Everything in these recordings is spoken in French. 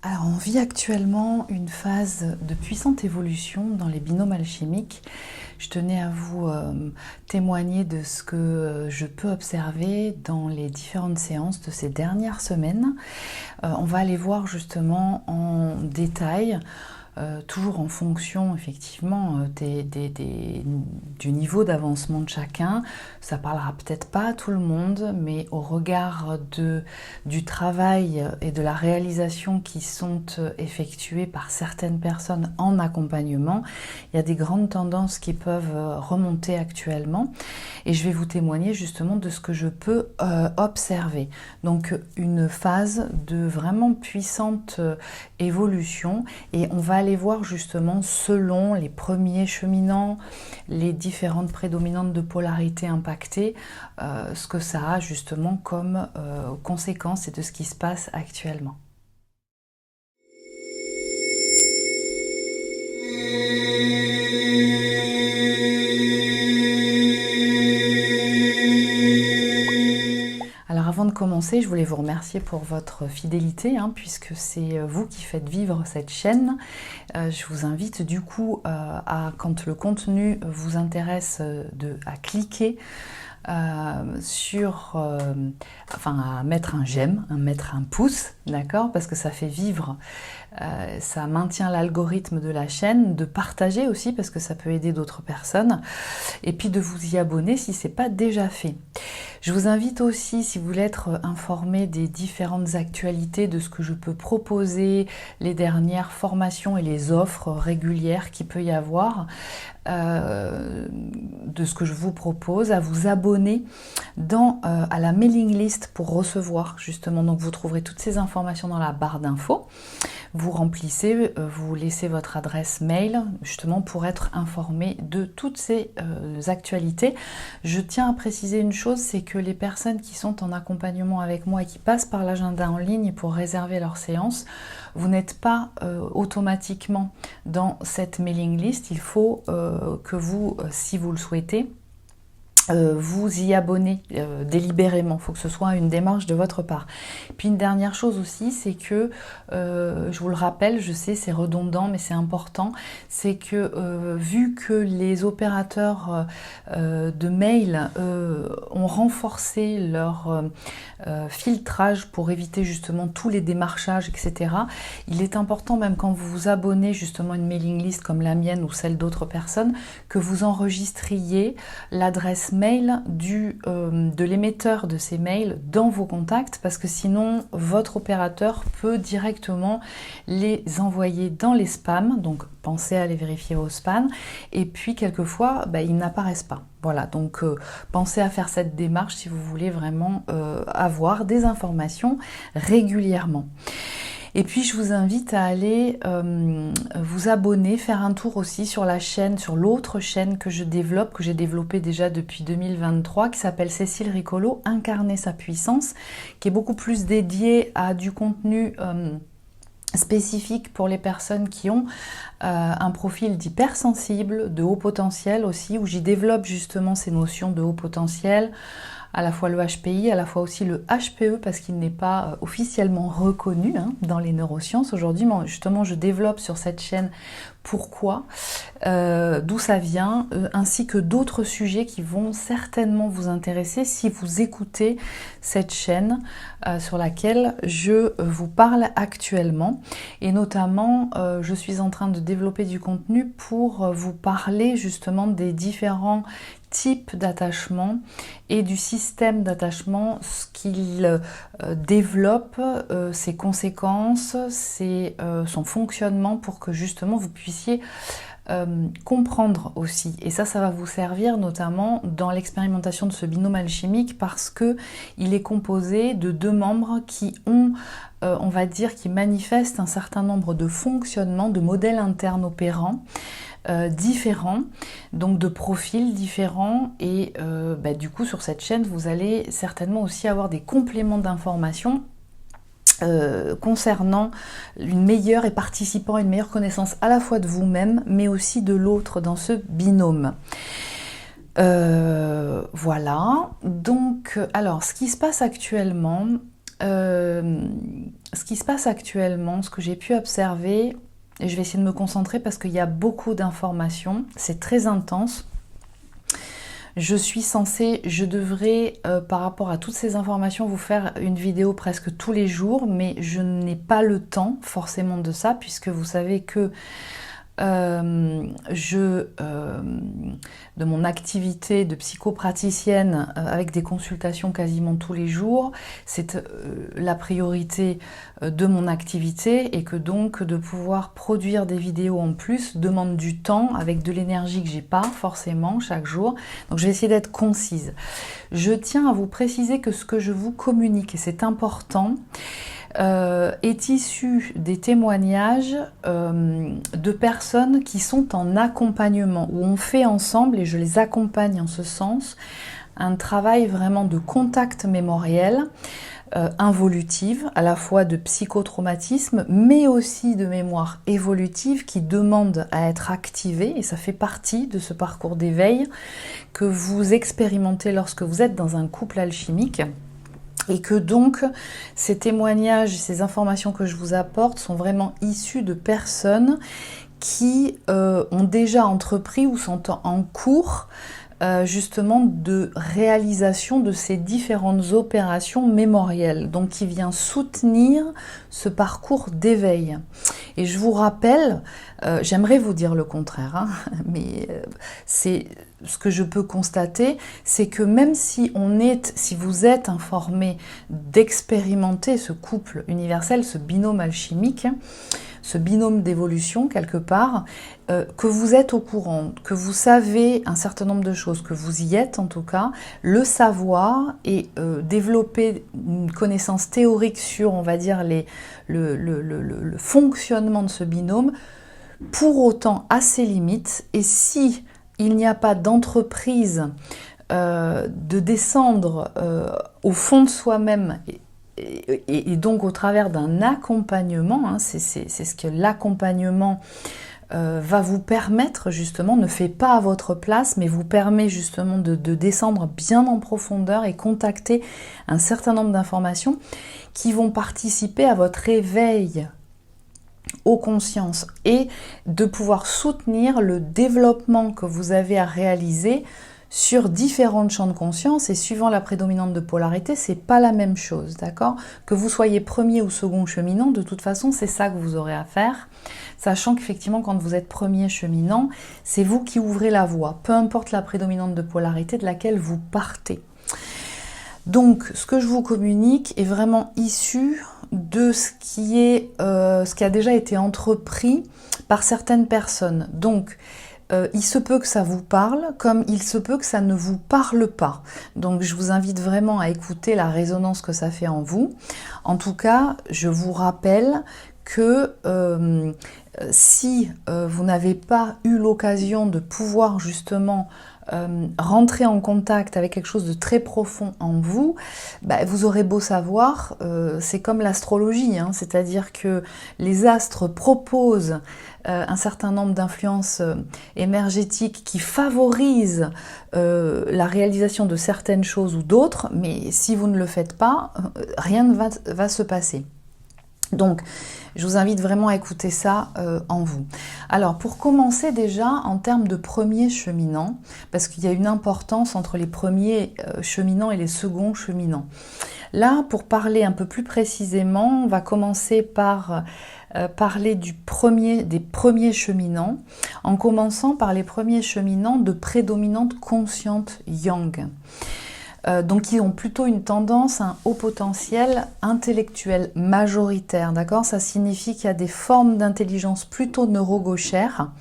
Alors, on vit actuellement une phase de puissante évolution dans les binômes alchimiques. Je tenais à vous témoigner de ce que je peux observer dans les différentes séances de ces dernières semaines. On va aller voir justement en détail, toujours en fonction effectivement du niveau d'avancement de chacun. Ça parlera peut-être pas à tout le monde, mais au regard du travail et de la réalisation qui sont effectués par certaines personnes en accompagnement, il y a des grandes tendances qui peuvent remonter actuellement et je vais vous témoigner justement de ce que je peux observer. Donc une phase de vraiment puissante évolution et on va aller voir justement selon les premiers cheminants, les différentes prédominantes de polarité impactées, ce que ça a justement comme conséquence et de ce qui se passe actuellement. Alors avant de commencer, je voulais vous remercier pour votre fidélité, puisque c'est vous qui faites vivre cette chaîne. Je vous invite du coup quand le contenu vous intéresse, à cliquer à mettre un j'aime, à mettre un pouce, d'accord, parce que ça fait vivre, ça maintient l'algorithme de la chaîne, de partager aussi parce que ça peut aider d'autres personnes, et puis de vous y abonner si ce n'est pas déjà fait. Je vous invite aussi, si vous voulez être informé des différentes actualités, de ce que je peux proposer, les dernières formations et les offres régulières qu'il peut y avoir, de ce que je vous propose, à vous abonner à la mailing list pour recevoir justement. Donc vous trouverez toutes ces informations dans la barre d'infos. Vous remplissez, vous laissez votre adresse mail justement pour être informé de toutes ces actualités. Je tiens à préciser une chose, c'est que les personnes qui sont en accompagnement avec moi et qui passent par l'agenda en ligne pour réserver leur séance, vous n'êtes pas automatiquement dans cette mailing list. Il faut que vous, si vous le souhaitez, vous y abonnez délibérément. Il faut que ce soit une démarche de votre part. Puis une dernière chose aussi, c'est que, je vous le rappelle, je sais c'est redondant, mais c'est important, c'est que vu que les opérateurs de mail ont renforcé leur filtrage pour éviter justement tous les démarchages, etc., il est important, même quand vous vous abonnez justement à une mailing list comme la mienne ou celle d'autres personnes, que vous enregistriez l'adresse mail de l'émetteur de ces mails dans vos contacts, parce que sinon votre opérateur peut directement les envoyer dans les spams. Donc pensez à les vérifier au spam, et puis quelquefois ils n'apparaissent pas. Voilà, donc pensez à faire cette démarche si vous voulez vraiment avoir des informations régulièrement. Et puis je vous invite à aller vous abonner, faire un tour aussi sur la chaîne, sur l'autre chaîne que je développe, que j'ai développée déjà depuis 2023, qui s'appelle Cécile Ricolo, Incarner sa puissance, qui est beaucoup plus dédiée à du contenu spécifique pour les personnes qui ont un profil d'hypersensible, de haut potentiel aussi, où j'y développe justement ces notions de haut potentiel, à la fois le HPI, à la fois aussi le HPE, parce qu'il n'est pas officiellement reconnu dans les neurosciences aujourd'hui. Mais justement, je développe sur cette chaîne pourquoi, d'où ça vient, ainsi que d'autres sujets qui vont certainement vous intéresser si vous écoutez cette chaîne sur laquelle je vous parle actuellement. Et notamment, je suis en train de développer du contenu pour vous parler justement des différents types d'attachement et du système d'attachement, ce qu'il développe, ses conséquences, son fonctionnement, pour que justement vous puissiez comprendre aussi. Et ça va vous servir notamment dans l'expérimentation de ce binôme alchimique, parce que il est composé de deux membres qui ont, on va dire, qui manifestent un certain nombre de fonctionnements, de modèles internes opérants différents, donc de profils différents, et du coup sur cette chaîne vous allez certainement aussi avoir des compléments d'informations concernant une meilleure et participant à une meilleure connaissance à la fois de vous-même mais aussi de l'autre dans ce binôme. Voilà, donc alors ce qui se passe actuellement, ce qui se passe actuellement, ce que j'ai pu observer, et je vais essayer de me concentrer parce qu'il y a beaucoup d'informations, c'est très intense. Je devrais, par rapport à toutes ces informations, vous faire une vidéo presque tous les jours, mais je n'ai pas le temps forcément de ça, puisque vous savez que de mon activité de psychopraticienne avec des consultations quasiment tous les jours, c'est la priorité de mon activité, et que donc de pouvoir produire des vidéos en plus demande du temps avec de l'énergie que j'ai pas forcément chaque jour. Donc je vais essayer d'être concise. Je tiens à vous préciser que ce que je vous communique, et c'est important, est issu des témoignages de personnes qui sont en accompagnement, où on fait ensemble, et je les accompagne en ce sens, un travail vraiment de contact mémoriel, involutive, à la fois de psychotraumatisme, mais aussi de mémoire évolutive qui demande à être activée, et ça fait partie de ce parcours d'éveil que vous expérimentez lorsque vous êtes dans un couple alchimique. Et que donc, ces témoignages, ces informations que je vous apporte sont vraiment issus de personnes qui ont déjà entrepris ou sont en cours justement de réalisation de ces différentes opérations mémorielles, donc qui vient soutenir ce parcours d'éveil. Et je vous rappelle, j'aimerais vous dire le contraire, hein, mais c'est ce que je peux constater, c'est que même si vous êtes informé d'expérimenter ce couple universel, ce binôme alchimique, ce binôme d'évolution quelque part, que vous êtes au courant, que vous savez un certain nombre de choses, que vous y êtes en tout cas, le savoir et développer une connaissance théorique sur, on va dire, le fonctionnement de ce binôme, pour autant à ses limites. Et si il n'y a pas d'entreprise de descendre au fond de soi-même, et donc au travers d'un accompagnement, hein, c'est ce que l'accompagnement va vous permettre justement, ne fait pas à votre place, mais vous permet justement de descendre bien en profondeur et contacter un certain nombre d'informations qui vont participer à votre éveil aux consciences et de pouvoir soutenir le développement que vous avez à réaliser sur différents champs de conscience. Et suivant la prédominante de polarité, c'est pas la même chose, d'accord? Que vous soyez premier ou second cheminant, de toute façon, c'est ça que vous aurez à faire, sachant qu'effectivement, quand vous êtes premier cheminant, c'est vous qui ouvrez la voie, peu importe la prédominante de polarité de laquelle vous partez. Donc, ce que je vous communique est vraiment issu de ce qui a déjà été entrepris par certaines personnes. Donc, il se peut que ça vous parle, comme il se peut que ça ne vous parle pas. Donc je vous invite vraiment à écouter la résonance que ça fait en vous. En tout cas, je vous rappelle que si vous n'avez pas eu l'occasion de pouvoir justement rentrer en contact avec quelque chose de très profond en vous, vous aurez beau savoir, c'est comme l'astrologie, hein, c'est-à-dire que les astres proposent un certain nombre d'influences énergétiques qui favorisent la réalisation de certaines choses ou d'autres, mais si vous ne le faites pas, rien ne va se passer. Donc, je vous invite vraiment à écouter ça en vous. Alors, pour commencer déjà, en termes de premiers cheminants, parce qu'il y a une importance entre les premiers cheminants et les seconds cheminants. Là, pour parler un peu plus précisément, on va commencer par parler des premiers cheminants, en commençant par les premiers cheminants de prédominante consciente yang. Donc qui ont plutôt une tendance à un haut potentiel intellectuel majoritaire, d'accord? Ça signifie qu'il y a des formes d'intelligence plutôt neurogauchères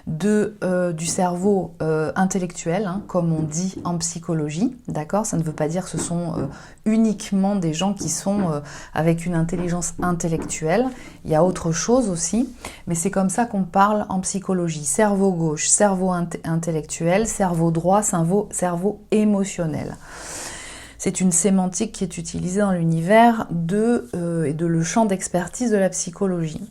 du cerveau intellectuel, hein, comme on dit en psychologie, d'accord? Ça ne veut pas dire que ce sont uniquement des gens qui sont avec une intelligence intellectuelle, il y a autre chose aussi, mais c'est comme ça qu'on parle en psychologie. Cerveau gauche, cerveau intellectuel, cerveau droit, cerveau émotionnel. C'est une sémantique qui est utilisée dans l'univers et de le champ d'expertise de la psychologie.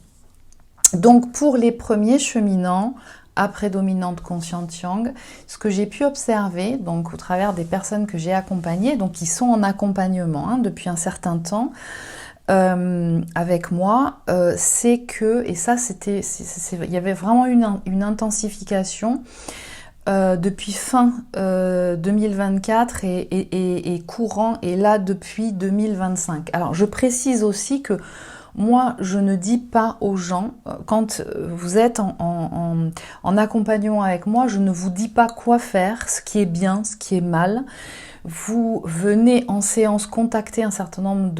Donc pour les premiers cheminants, à prédominante consciente yang, ce que j'ai pu observer, donc au travers des personnes que j'ai accompagnées, donc qui sont en accompagnement hein, depuis un certain temps, avec moi, c'est que, et ça il y avait vraiment une intensification depuis fin 2024 et courant, et là depuis 2025. Alors je précise aussi que moi, je ne dis pas aux gens, quand vous êtes en accompagnement avec moi, je ne vous dis pas quoi faire, ce qui est bien, ce qui est mal. Vous venez en séance contacter un certain nombre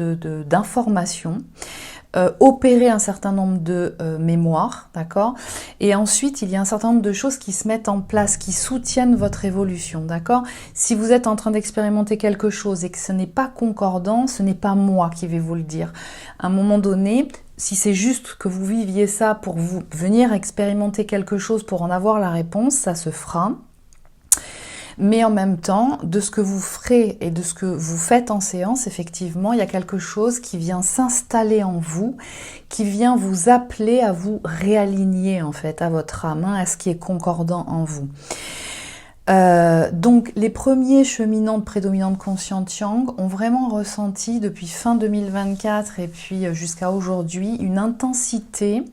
d'informations, opérer un certain nombre de mémoires, d'accord? Et ensuite, il y a un certain nombre de choses qui se mettent en place, qui soutiennent votre évolution, d'accord? Si vous êtes en train d'expérimenter quelque chose et que ce n'est pas concordant, ce n'est pas moi qui vais vous le dire. À un moment donné, si c'est juste que vous viviez ça pour vous venir expérimenter quelque chose pour en avoir la réponse, ça se fera. Mais en même temps, de ce que vous ferez et de ce que vous faites en séance, effectivement, il y a quelque chose qui vient s'installer en vous, qui vient vous appeler à vous réaligner en fait à votre âme, à ce qui est concordant en vous. Donc les premiers cheminants de prédominante consciente yang ont vraiment ressenti depuis fin 2024 et puis jusqu'à aujourd'hui une intensité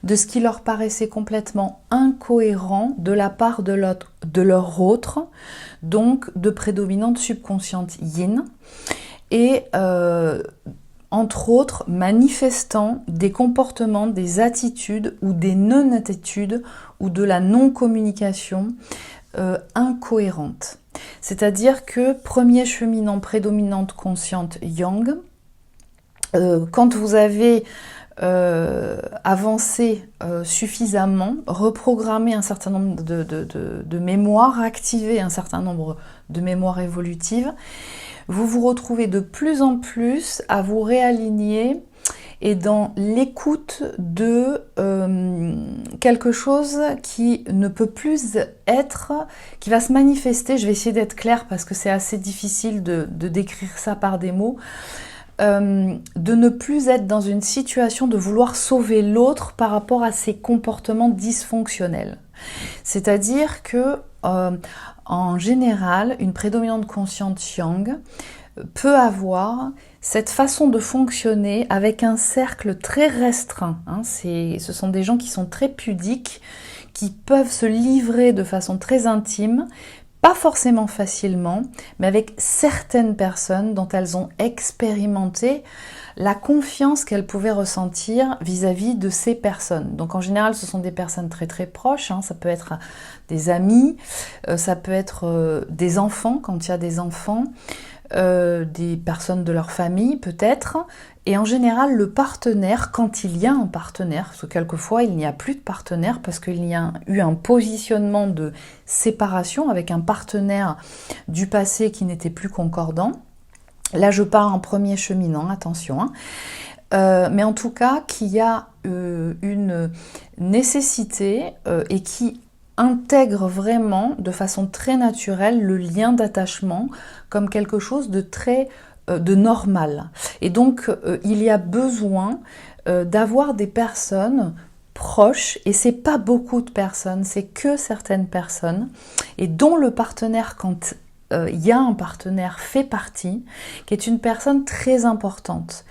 de ce qui leur paraissait complètement incohérent de la part de leur autre, donc de prédominante subconsciente yin, et entre autres manifestant des comportements, des attitudes ou des non-attitudes ou de la non-communication incohérente. C'est-à-dire que premier cheminant prédominante consciente yang, quand vous avez avancer suffisamment, reprogrammer un certain nombre de mémoires, activer un certain nombre de mémoires évolutives, vous vous retrouvez de plus en plus à vous réaligner et dans l'écoute de quelque chose qui ne peut plus être, qui va se manifester. Je vais essayer d'être claire parce que c'est assez difficile de décrire ça par des mots. De ne plus être dans une situation de vouloir sauver l'autre par rapport à ses comportements dysfonctionnels. C'est-à-dire que, en général, une prédominante consciente yang peut avoir cette façon de fonctionner avec un cercle très restreint. Hein. Ce sont des gens qui sont très pudiques, qui peuvent se livrer de façon très intime, pas forcément facilement, mais avec certaines personnes dont elles ont expérimenté la confiance qu'elles pouvaient ressentir vis-à-vis de ces personnes. Donc en général, ce sont des personnes très très proches, hein. Ça peut être des amis, ça peut être des enfants, quand il y a des enfants, des personnes de leur famille peut-être, et en général le partenaire, quand il y a un partenaire, parce que quelquefois il n'y a plus de partenaire parce qu'il y a eu un positionnement de séparation avec un partenaire du passé qui n'était plus concordant. Là je pars en premier cheminant, attention, hein. Mais en tout cas qu'il y a une nécessité et qui intègre vraiment de façon très naturelle le lien d'attachement comme quelque chose de très de normal. Et donc il y a besoin d'avoir des personnes proches, et c'est pas beaucoup de personnes, c'est que certaines personnes, et dont le partenaire, quand il y a un partenaire, fait partie, qui est une personne très importante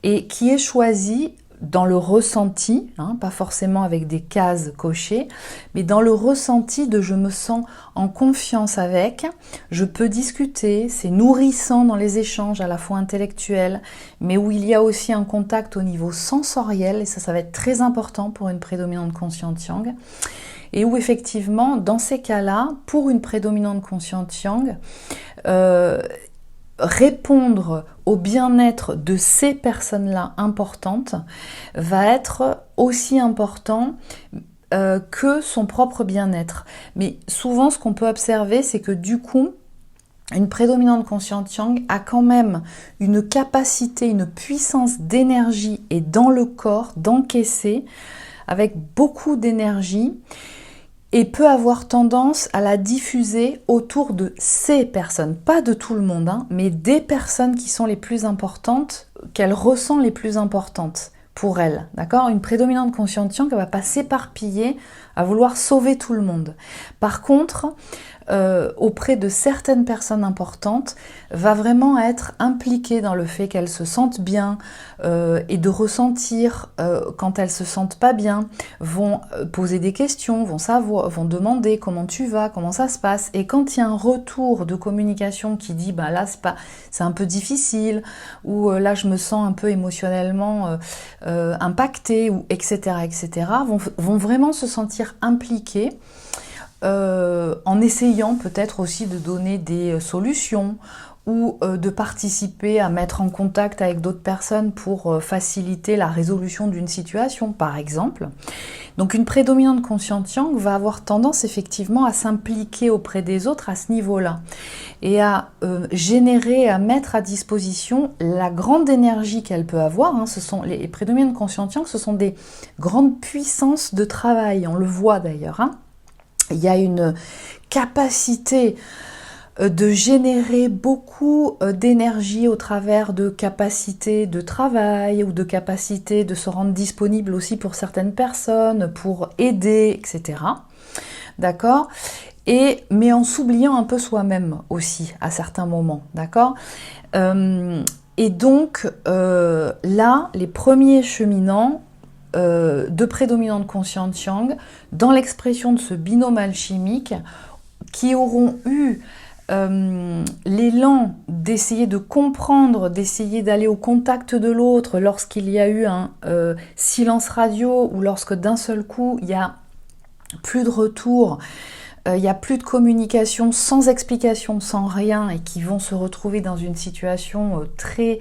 et qui est choisie dans le ressenti, hein, pas forcément avec des cases cochées, mais dans le ressenti de je me sens en confiance avec, je peux discuter, c'est nourrissant dans les échanges à la fois intellectuels, mais où il y a aussi un contact au niveau sensoriel, et ça va être très important pour une prédominante consciente yang, et où effectivement, dans ces cas-là, pour une prédominante consciente yang, répondre au bien-être de ces personnes-là importantes va être aussi important que son propre bien-être. Mais souvent, ce qu'on peut observer, c'est que du coup, une prédominante consciente yang a quand même une capacité, une puissance d'énergie et dans le corps d'encaisser avec beaucoup d'énergie, et peut avoir tendance à la diffuser autour de ces personnes, pas de tout le monde, hein, mais des personnes qui sont les plus importantes, qu'elle ressent les plus importantes. pour elle, d'accord? Une prédominante consciente yang, elle va pas s'éparpiller à vouloir sauver tout le monde. Par contre, auprès de certaines personnes importantes, va vraiment être impliquée dans le fait qu'elles se sentent bien et de ressentir quand elles se sentent pas bien, vont poser des questions, vont savoir, vont demander comment tu vas, comment ça se passe. Et quand il y a un retour de communication qui dit bah là c'est un peu difficile, ou là je me sens un peu émotionnellement impactée, ou etc. vont vraiment se sentir impliquées. En essayant peut-être aussi de donner des solutions ou de participer à mettre en contact avec d'autres personnes pour faciliter la résolution d'une situation, par exemple. Donc une prédominante consciente yang va avoir tendance effectivement à s'impliquer auprès des autres à ce niveau-là et à générer, à mettre à disposition la grande énergie qu'elle peut avoir. Hein. Ce sont les prédominantes conscientes yang, ce sont des grandes puissances de travail, on le voit d'ailleurs. Hein. Il y a une capacité de générer beaucoup d'énergie au travers de capacités de travail ou de capacités de se rendre disponible aussi pour certaines personnes, pour aider, etc. D'accord ? Mais en s'oubliant un peu soi-même aussi à certains moments, d'accord ? Et donc là, les premiers cheminants de prédominante consciente yang, dans l'expression de ce binôme alchimique, qui auront eu l'élan d'essayer de comprendre, d'essayer d'aller au contact de l'autre lorsqu'il y a eu un silence radio, ou lorsque d'un seul coup il y a plus de retour, il n'y a plus de communication, sans explication, sans rien, et qui vont se retrouver dans une situation très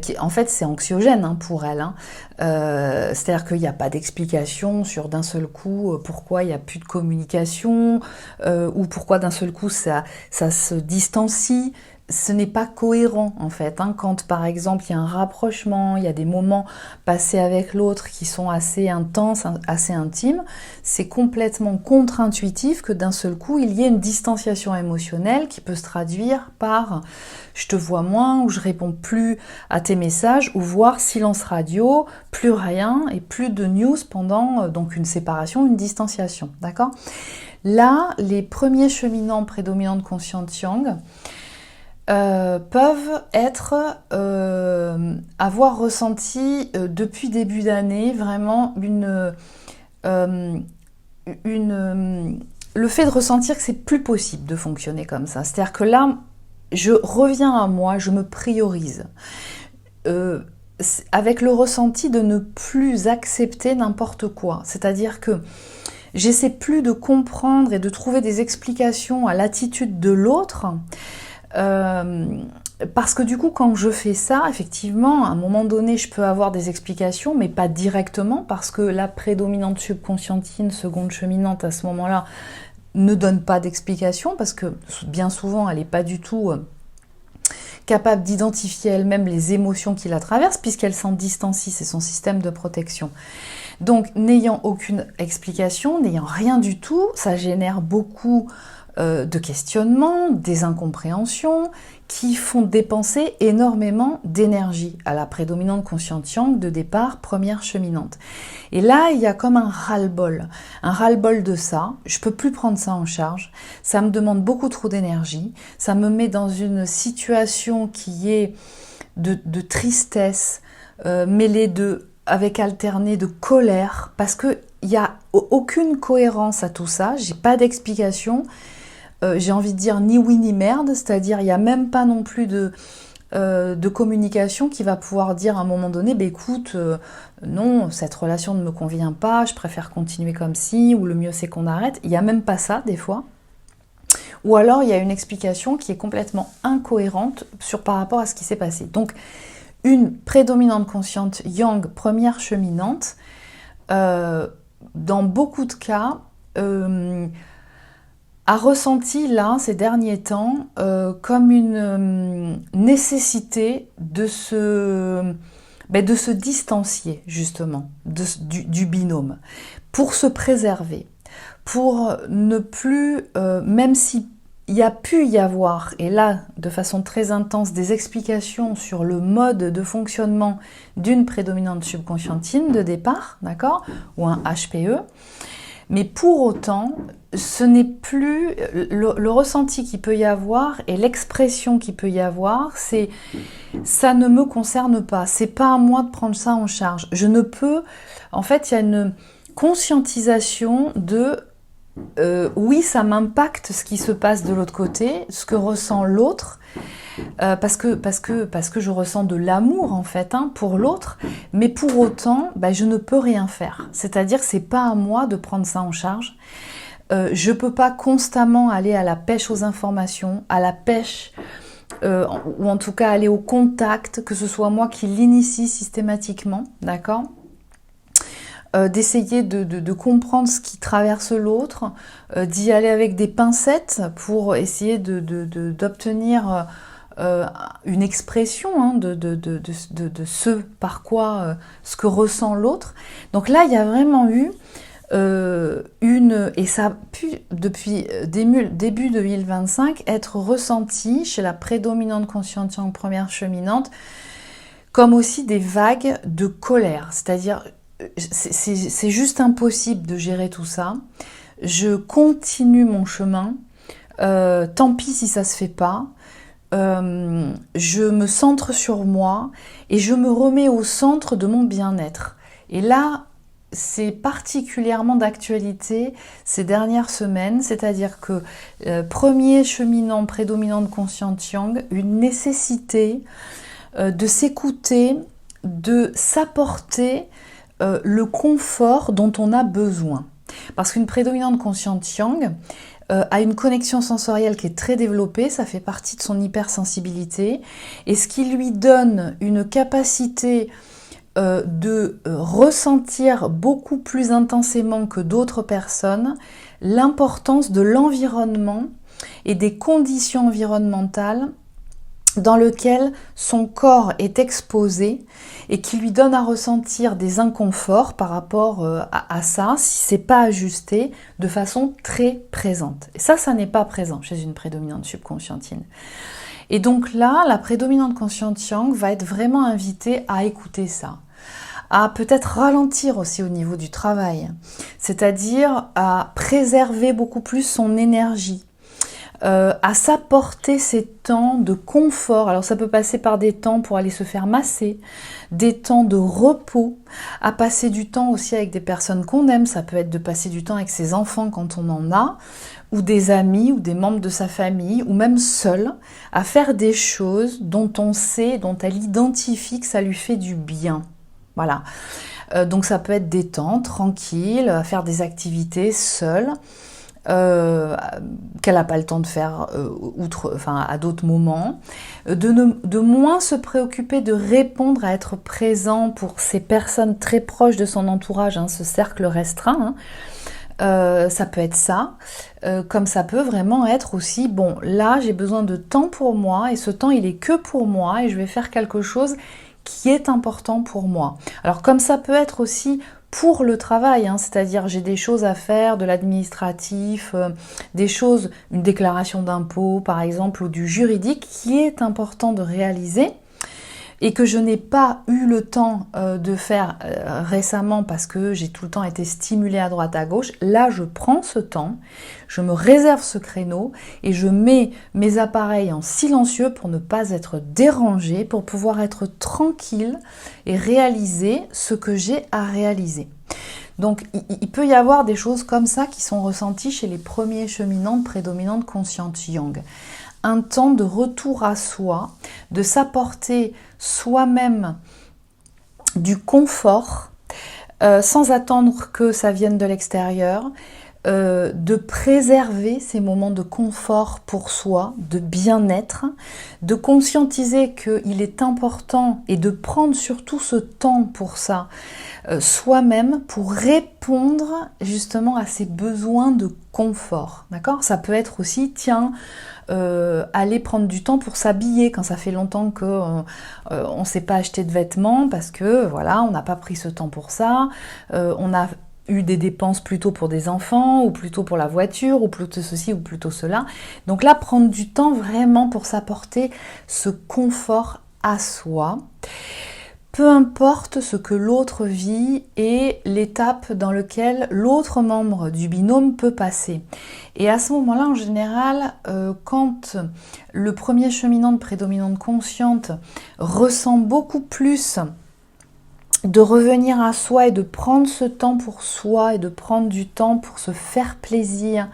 qui, en fait, c'est anxiogène hein, pour elle. Hein. C'est-à-dire qu'il n'y a pas d'explication sur d'un seul coup pourquoi il n'y a plus de communication ou pourquoi d'un seul coup ça se distancie. Ce n'est pas cohérent en fait. Hein. Quand par exemple il y a un rapprochement, il y a des moments passés avec l'autre qui sont assez intenses, assez intimes, c'est complètement contre-intuitif que d'un seul coup il y ait une distanciation émotionnelle qui peut se traduire par je te vois moins, ou je réponds plus à tes messages, ou voire silence radio, plus rien et plus de news pendant donc une séparation, une distanciation. D'accord ? Là, les premiers cheminants prédominants de consciente yang peuvent être avoir ressenti depuis début d'année vraiment le fait de ressentir que c'est plus possible de fonctionner comme ça. C'est-à-dire que là, je reviens à moi, je me priorise. Avec le ressenti de ne plus accepter n'importe quoi. C'est-à-dire que j'essaie plus de comprendre et de trouver des explications à l'attitude de l'autre. Parce que du coup, quand je fais ça, effectivement, à un moment donné, je peux avoir des explications, mais pas directement, parce que la prédominante subconscientine, seconde cheminante, à ce moment-là, ne donne pas d'explication, parce que bien souvent, elle n'est pas du tout capable d'identifier elle-même les émotions qui la traversent, puisqu'elle s'en distancie, c'est son système de protection. Donc, n'ayant aucune explication, n'ayant rien du tout, ça génère beaucoup de questionnements, des incompréhensions qui font dépenser énormément d'énergie à la prédominante consciente yang de départ, première cheminante. Et là, il y a comme un ras-le-bol de ça, je peux plus prendre ça en charge, ça me demande beaucoup trop d'énergie, ça me met dans une situation qui est de tristesse, mêlée avec alterné de colère, parce que il n'y a aucune cohérence à tout ça, j'ai pas d'explication, j'ai envie de dire ni oui ni merde, c'est-à-dire il n'y a même pas non plus de communication qui va pouvoir dire à un moment donné, bah, écoute, non, cette relation ne me convient pas, je préfère continuer comme ci, ou le mieux c'est qu'on arrête. Il n'y a même pas ça des fois. Ou alors il y a une explication qui est complètement incohérente par rapport à ce qui s'est passé. Donc une prédominante consciente yang, première cheminante, dans beaucoup de cas, a ressenti là, ces derniers temps, comme une nécessité de se distancier justement du binôme, pour se préserver, pour ne plus, même si il y a pu y avoir, et là de façon très intense, des explications sur le mode de fonctionnement d'une prédominante subconscientine de départ, d'accord, ou un HPE, mais pour autant, ce n'est plus le ressenti qu'il peut y avoir et l'expression qu'il peut y avoir, c'est ça ne me concerne pas, c'est pas à moi de prendre ça en charge. Je ne peux, en fait, il y a une conscientisation de oui, ça m'impacte ce qui se passe de l'autre côté, ce que ressent l'autre, parce que je ressens de l'amour en fait pour l'autre, mais pour autant, je ne peux rien faire. C'est-à-dire, c'est pas à moi de prendre ça en charge. Je peux pas constamment aller à la pêche aux informations, à la pêche, ou en tout cas aller au contact, que ce soit moi qui l'initie systématiquement, d'accord ? D'essayer de comprendre ce qui traverse l'autre, d'y aller avec des pincettes pour essayer d'obtenir une expression de ce par quoi, ce que ressent l'autre. Donc là, il y a vraiment eu et ça a pu, depuis début 2025, être ressenti chez la prédominante consciente en première cheminante, comme aussi des vagues de colère, c'est-à-dire c'est juste impossible de gérer tout ça. Je continue mon chemin. Tant pis si ça se fait pas. Je me centre sur moi et je me remets au centre de mon bien-être. Et là, c'est particulièrement d'actualité ces dernières semaines, c'est-à-dire que premier cheminant prédominante consciente yang, une nécessité de s'écouter, de s'apporter le confort dont on a besoin. Parce qu'une prédominante consciente yang a une connexion sensorielle qui est très développée, ça fait partie de son hypersensibilité, et ce qui lui donne une capacité de ressentir beaucoup plus intensément que d'autres personnes l'importance de l'environnement et des conditions environnementales dans lequel son corps est exposé et qui lui donne à ressentir des inconforts par rapport à ça, si c'est pas ajusté de façon très présente. Et ça n'est pas présent chez une prédominante subconscientine. Et donc là, la prédominante consciente yang va être vraiment invitée à écouter ça, à peut-être ralentir aussi au niveau du travail, c'est-à-dire à préserver beaucoup plus son énergie, à s'apporter ces temps de confort. Alors ça peut passer par des temps pour aller se faire masser, des temps de repos, à passer du temps aussi avec des personnes qu'on aime, ça peut être de passer du temps avec ses enfants quand on en a, ou des amis, ou des membres de sa famille, ou même seul, à faire des choses dont on sait, dont elle identifie que ça lui fait du bien. Voilà. Donc ça peut être des temps tranquilles, à faire des activités seule, qu'elle n'a pas le temps de faire à d'autres moments, de moins se préoccuper de répondre, à être présent pour ces personnes très proches de son entourage, ce cercle restreint. Ça peut être ça, comme ça peut vraiment être aussi, bon, là j'ai besoin de temps pour moi et ce temps il est que pour moi et je vais faire quelque chose qui est important pour moi. Alors comme ça peut être aussi pour le travail, c'est-à-dire j'ai des choses à faire, de l'administratif, des choses, une déclaration d'impôt par exemple, ou du juridique qui est important de réaliser et que je n'ai pas eu le temps de faire récemment parce que j'ai tout le temps été stimulée à droite à gauche. Là, je prends ce temps, je me réserve ce créneau et je mets mes appareils en silencieux pour ne pas être dérangée, pour pouvoir être tranquille et réaliser ce que j'ai à réaliser. Donc, il peut y avoir des choses comme ça qui sont ressenties chez les premiers cheminantes prédominantes conscientes yang. Un temps de retour à soi, de s'apporter soi-même du confort, sans attendre que ça vienne de l'extérieur, de préserver ces moments de confort pour soi, de bien-être, de conscientiser qu'il est important et de prendre surtout ce temps pour ça, soi-même, pour répondre justement à ces besoins de confort. D'accord ? Ça peut être aussi, aller prendre du temps pour s'habiller quand ça fait longtemps qu'on ne s'est pas acheté de vêtements parce que voilà, on n'a pas pris ce temps pour ça, on a eu des dépenses plutôt pour des enfants, ou plutôt pour la voiture, ou plutôt ceci, ou plutôt cela. Donc là, prendre du temps vraiment pour s'apporter ce confort à soi. Peu importe ce que l'autre vit et l'étape dans laquelle l'autre membre du binôme peut passer. Et à ce moment-là, en général, quand le premier cheminant de prédominante consciente ressent beaucoup plus de revenir à soi et de prendre ce temps pour soi et de prendre du temps pour se faire plaisir,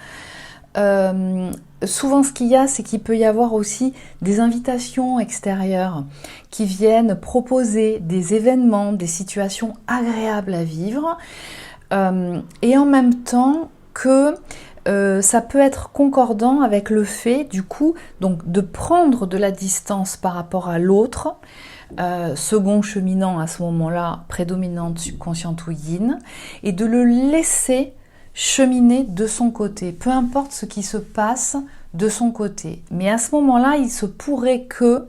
souvent ce qu'il y a, c'est qu'il peut y avoir aussi des invitations extérieures qui viennent proposer des événements, des situations agréables à vivre, et en même temps que ça peut être concordant avec le fait, du coup, donc de prendre de la distance par rapport à l'autre, second cheminant à ce moment-là, prédominante subconsciente ou yin, et de le laisser cheminer de son côté, peu importe ce qui se passe de son côté. Mais à ce moment-là, il se pourrait que,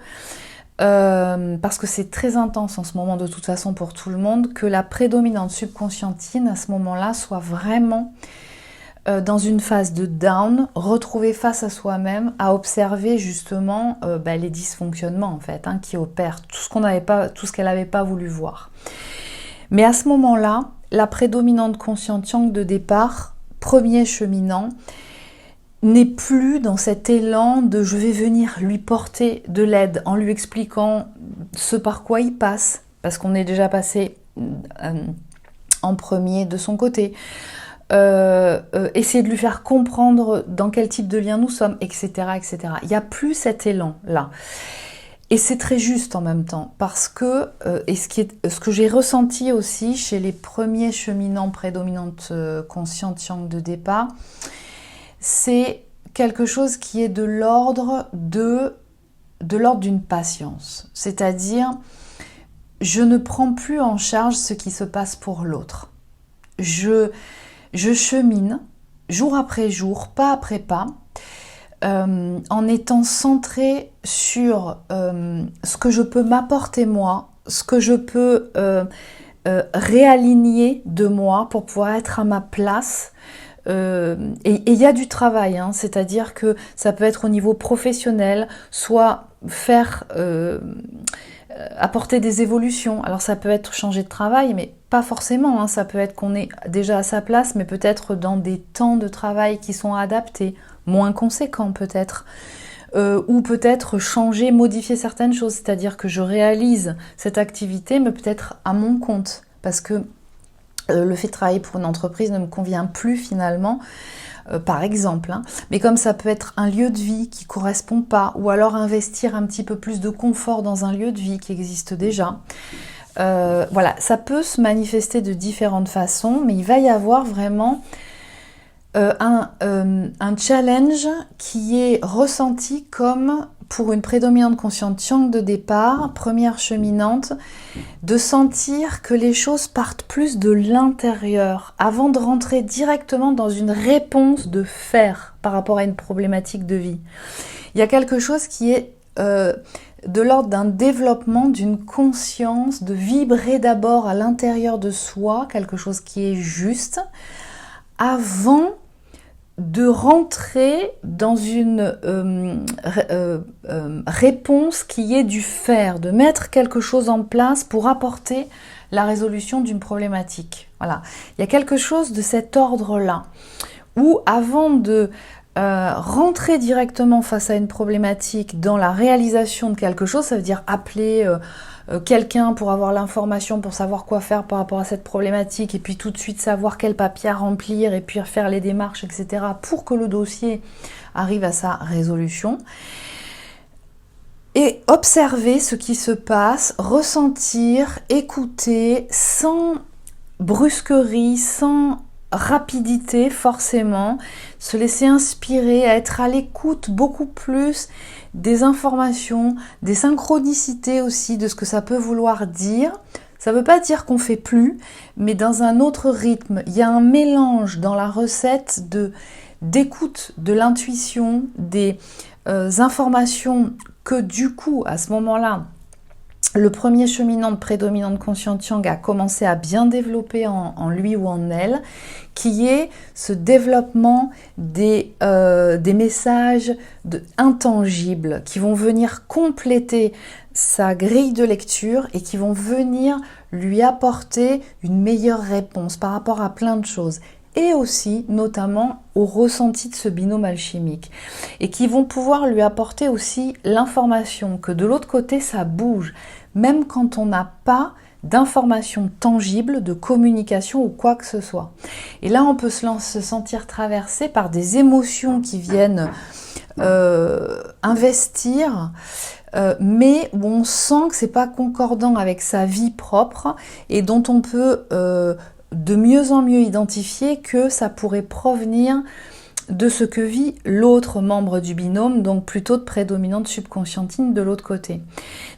parce que c'est très intense en ce moment de toute façon pour tout le monde, que la prédominante subconscientine à ce moment-là soit vraiment dans une phase de down, retrouver face à soi-même, à observer justement les dysfonctionnements en fait, qui opèrent, tout ce qu'elle n'avait pas voulu voir. Mais à ce moment-là, la prédominante consciente yang de départ, premier cheminant, n'est plus dans cet élan de je vais venir lui porter de l'aide en lui expliquant ce par quoi il passe, parce qu'on est déjà passé en premier de son côté. Essayer de lui faire comprendre dans quel type de lien nous sommes, etc. etc. Il n'y a plus cet élan-là. Et c'est très juste en même temps, parce que, et ce que j'ai ressenti aussi chez les premiers cheminants prédominantes conscientes yang de départ, c'est quelque chose qui est de l'ordre d'une patience. C'est-à-dire, je ne prends plus en charge ce qui se passe pour l'autre. Je chemine, jour après jour, pas après pas, en étant centrée sur ce que je peux m'apporter moi, ce que je peux réaligner de moi pour pouvoir être à ma place. Et il y a du travail, c'est-à-dire que ça peut être au niveau professionnel, soit faire apporter des évolutions. Alors ça peut être changer de travail, mais pas forcément, ça peut être qu'on est déjà à sa place, mais peut-être dans des temps de travail qui sont adaptés, moins conséquents peut-être, ou peut-être changer, modifier certaines choses, c'est-à-dire que je réalise cette activité, mais peut-être à mon compte, parce que le fait de travailler pour une entreprise ne me convient plus finalement, par exemple, mais comme ça peut être un lieu de vie qui ne correspond pas, ou alors investir un petit peu plus de confort dans un lieu de vie qui existe déjà. Voilà, ça peut se manifester de différentes façons, mais il va y avoir vraiment un challenge qui est ressenti comme pour une prédominante consciente yang de départ, première cheminante, de sentir que les choses partent plus de l'intérieur avant de rentrer directement dans une réponse de faire par rapport à une problématique de vie. Il y a quelque chose qui est de l'ordre d'un développement, d'une conscience, de vibrer d'abord à l'intérieur de soi, quelque chose qui est juste, avant de rentrer dans une réponse qui est du faire, de mettre quelque chose en place pour apporter la résolution d'une problématique. Voilà. Il y a quelque chose de cet ordre-là, où avant de rentrer directement face à une problématique dans la réalisation de quelque chose, ça veut dire appeler quelqu'un pour avoir l'information, pour savoir quoi faire par rapport à cette problématique, et puis tout de suite savoir quel papier à remplir, et puis faire les démarches, etc., pour que le dossier arrive à sa résolution. Et observer ce qui se passe, ressentir, écouter, sans brusquerie, sans rapidité forcément, se laisser inspirer, à être à l'écoute beaucoup plus des informations, des synchronicités aussi, de ce que ça peut vouloir dire. Ça ne veut pas dire qu'on ne fait plus, mais dans un autre rythme. Il y a un mélange dans la recette d'écoute, de l'intuition, des informations que du coup, à ce moment-là, le premier cheminant de prédominante consciente yang a commencé à bien développer en lui ou en elle, qui est ce développement des messages intangibles qui vont venir compléter sa grille de lecture et qui vont venir lui apporter une meilleure réponse par rapport à plein de choses. Et aussi, notamment, au ressenti de ce binôme alchimique. Et qui vont pouvoir lui apporter aussi l'information que de l'autre côté, ça bouge. Même quand on n'a pas d'informations tangibles, de communication ou quoi que ce soit. Et là, on peut se sentir traversé par des émotions qui viennent investir, mais où on sent que c'est pas concordant avec sa vie propre et dont on peut de mieux en mieux identifier que ça pourrait provenir de ce que vit l'autre membre du binôme, donc plutôt de prédominante subconscientine de l'autre côté.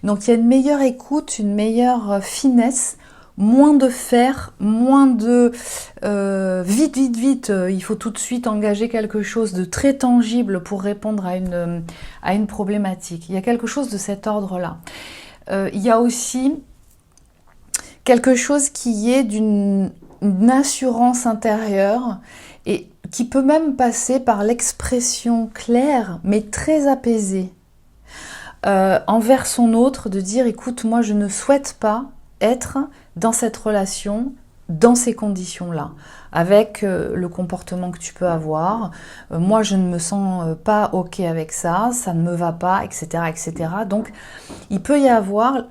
Donc il y a une meilleure écoute, une meilleure finesse, moins de faire, moins de vite, il faut tout de suite engager quelque chose de très tangible pour répondre à une problématique. Il y a quelque chose de cet ordre-là. Il y a aussi quelque chose qui est d'une assurance intérieure et qui peut même passer par l'expression claire mais très apaisée envers son autre, de dire écoute, moi je ne souhaite pas être dans cette relation dans ces conditions-là, avec le comportement que tu peux avoir. Moi je ne me sens pas ok avec ça, ça ne me va pas, etc. etc. Donc il peut y avoir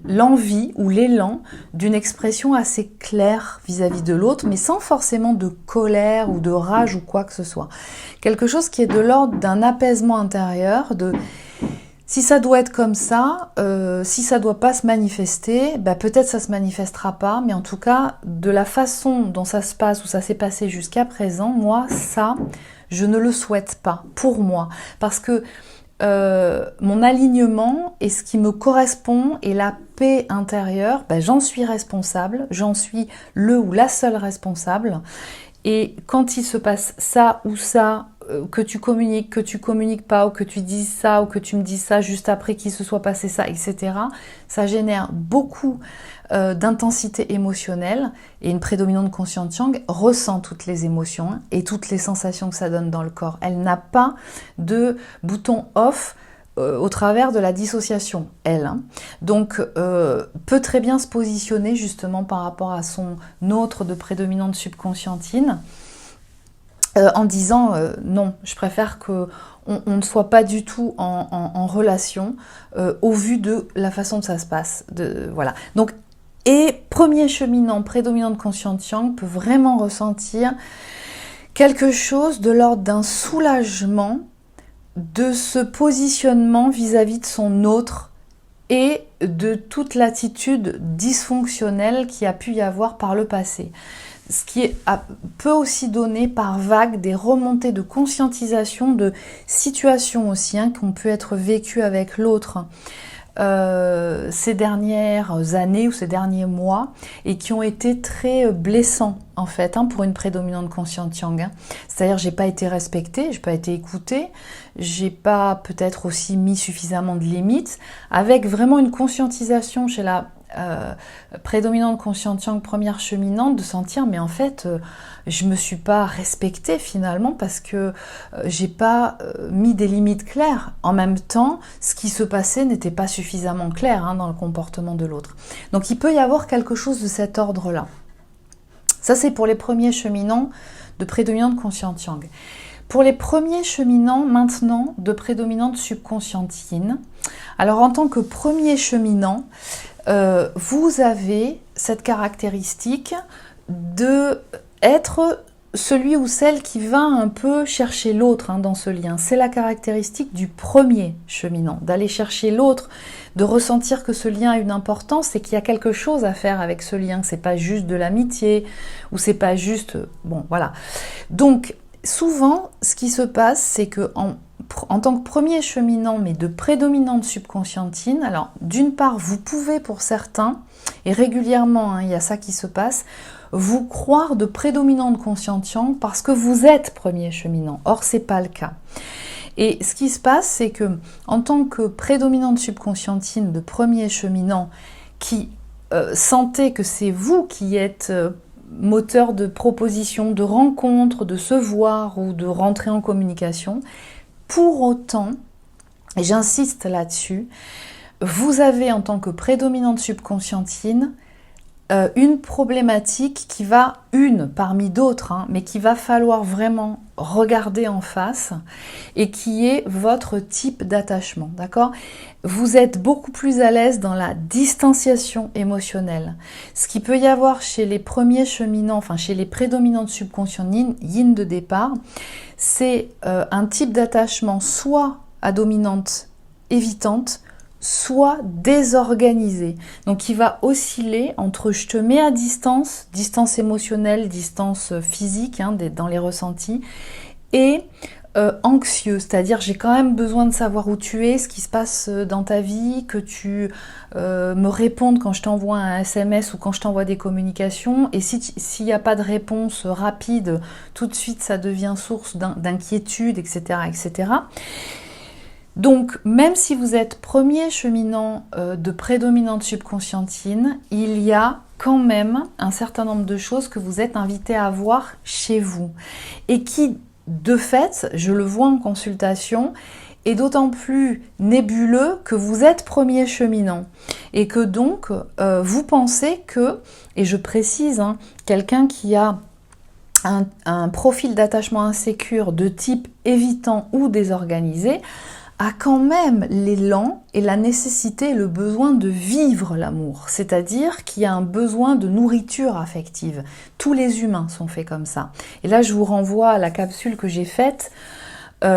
l'envie ou l'élan d'une expression assez claire vis-à-vis de l'autre, mais sans forcément de colère ou de rage ou quoi que ce soit. Quelque chose qui est de l'ordre d'un apaisement intérieur, de si ça doit être comme ça, si ça doit pas se manifester, bah peut-être ça se manifestera pas, mais en tout cas, de la façon dont ça se passe ou ça s'est passé jusqu'à présent, moi, ça, je ne le souhaite pas, pour moi. Parce que mon alignement et ce qui me correspond et la paix intérieure, bah, j'en suis responsable, j'en suis le ou la seule responsable. Et quand il se passe ça ou ça, que tu communiques pas, ou que tu dises ça, ou que tu me dis ça juste après qu'il se soit passé ça, etc., ça génère beaucoup d'intensité émotionnelle, et une prédominante consciente yang ressent toutes les émotions et toutes les sensations que ça donne dans le corps. Elle n'a pas de bouton off au travers de la dissociation, elle. Donc, peut très bien se positionner justement par rapport à son autre de prédominante subconscientine, en disant non, je préfère qu'on ne soit pas du tout en relation au vu de la façon dont ça se passe. Voilà. Donc, et premier cheminant, prédominante consciente yang, peut vraiment ressentir quelque chose de l'ordre d'un soulagement de ce positionnement vis-à-vis de son autre et de toute l'attitude dysfonctionnelle qui a pu y avoir par le passé. Ce qui peut aussi donner par vague des remontées de conscientisation de situations aussi qu'on peut être vécues avec l'autre ces dernières années ou ces derniers mois et qui ont été très blessants en fait pour une prédominante consciente yang. C'est-à-dire j'ai pas été respectée, j'ai pas été écoutée, j'ai pas peut-être aussi mis suffisamment de limites, avec vraiment une conscientisation chez la prédominante consciente yang première cheminante, de sentir mais en fait je me suis pas respectée finalement parce que j'ai pas mis des limites claires. En même temps, ce qui se passait n'était pas suffisamment clair dans le comportement de l'autre. Donc il peut y avoir quelque chose de cet ordre-là. Ça c'est pour les premiers cheminants de prédominante consciente yang. Pour les premiers cheminants maintenant de prédominante subconsciente yin, alors en tant que premier cheminant, vous avez cette caractéristique de être celui ou celle qui va un peu chercher l'autre dans ce lien. C'est la caractéristique du premier cheminant, d'aller chercher l'autre, de ressentir que ce lien a une importance et qu'il y a quelque chose à faire avec ce lien. C'est pas juste de l'amitié ou c'est pas juste... Bon, voilà. Donc, souvent, ce qui se passe, c'est que en tant que premier cheminant, mais de prédominante subconscientine, alors d'une part, vous pouvez pour certains, et régulièrement, il y a ça qui se passe, vous croire de prédominante consciente yang parce que vous êtes premier cheminant. Or, c'est pas le cas. Et ce qui se passe, c'est que en tant que prédominante subconscientine de premier cheminant qui sentez que c'est vous qui êtes moteur de proposition, de rencontre, de se voir ou de rentrer en communication, pour autant, et j'insiste là-dessus, vous avez en tant que prédominante subconscientine une problématique qui va, une parmi d'autres, hein, mais qui va falloir vraiment regarder en face et qui est votre type d'attachement, d'accord? Vous êtes beaucoup plus à l'aise dans la distanciation émotionnelle. Ce qu'il peut y avoir chez les premiers cheminants, enfin chez les prédominantes subconscientes yin de départ, c'est un type d'attachement soit à dominante évitante, soit désorganisé. Donc il va osciller entre je te mets à distance, distance émotionnelle, distance physique hein, dans les ressentis, et anxieux, c'est-à-dire j'ai quand même besoin de savoir où tu es, ce qui se passe dans ta vie, que tu me répondes quand je t'envoie un SMS ou quand je t'envoie des communications, et s'il n'y a pas de réponse rapide, tout de suite ça devient source d'inquiétude, etc., etc. Donc, même si vous êtes premier cheminant de prédominante subconscientine, il y a quand même un certain nombre de choses que vous êtes invité à voir chez vous. Et qui, de fait, je le vois en consultation, est d'autant plus nébuleux que vous êtes premier cheminant. Et que donc, vous pensez que, et je précise, hein, quelqu'un qui a un profil d'attachement insécure de type évitant ou désorganisé, a quand même l'élan et la nécessité et le besoin de vivre l'amour, c'est-à-dire qu'il y a un besoin de nourriture affective. Tous les humains sont faits comme ça. Et là, je vous renvoie à la capsule que j'ai faite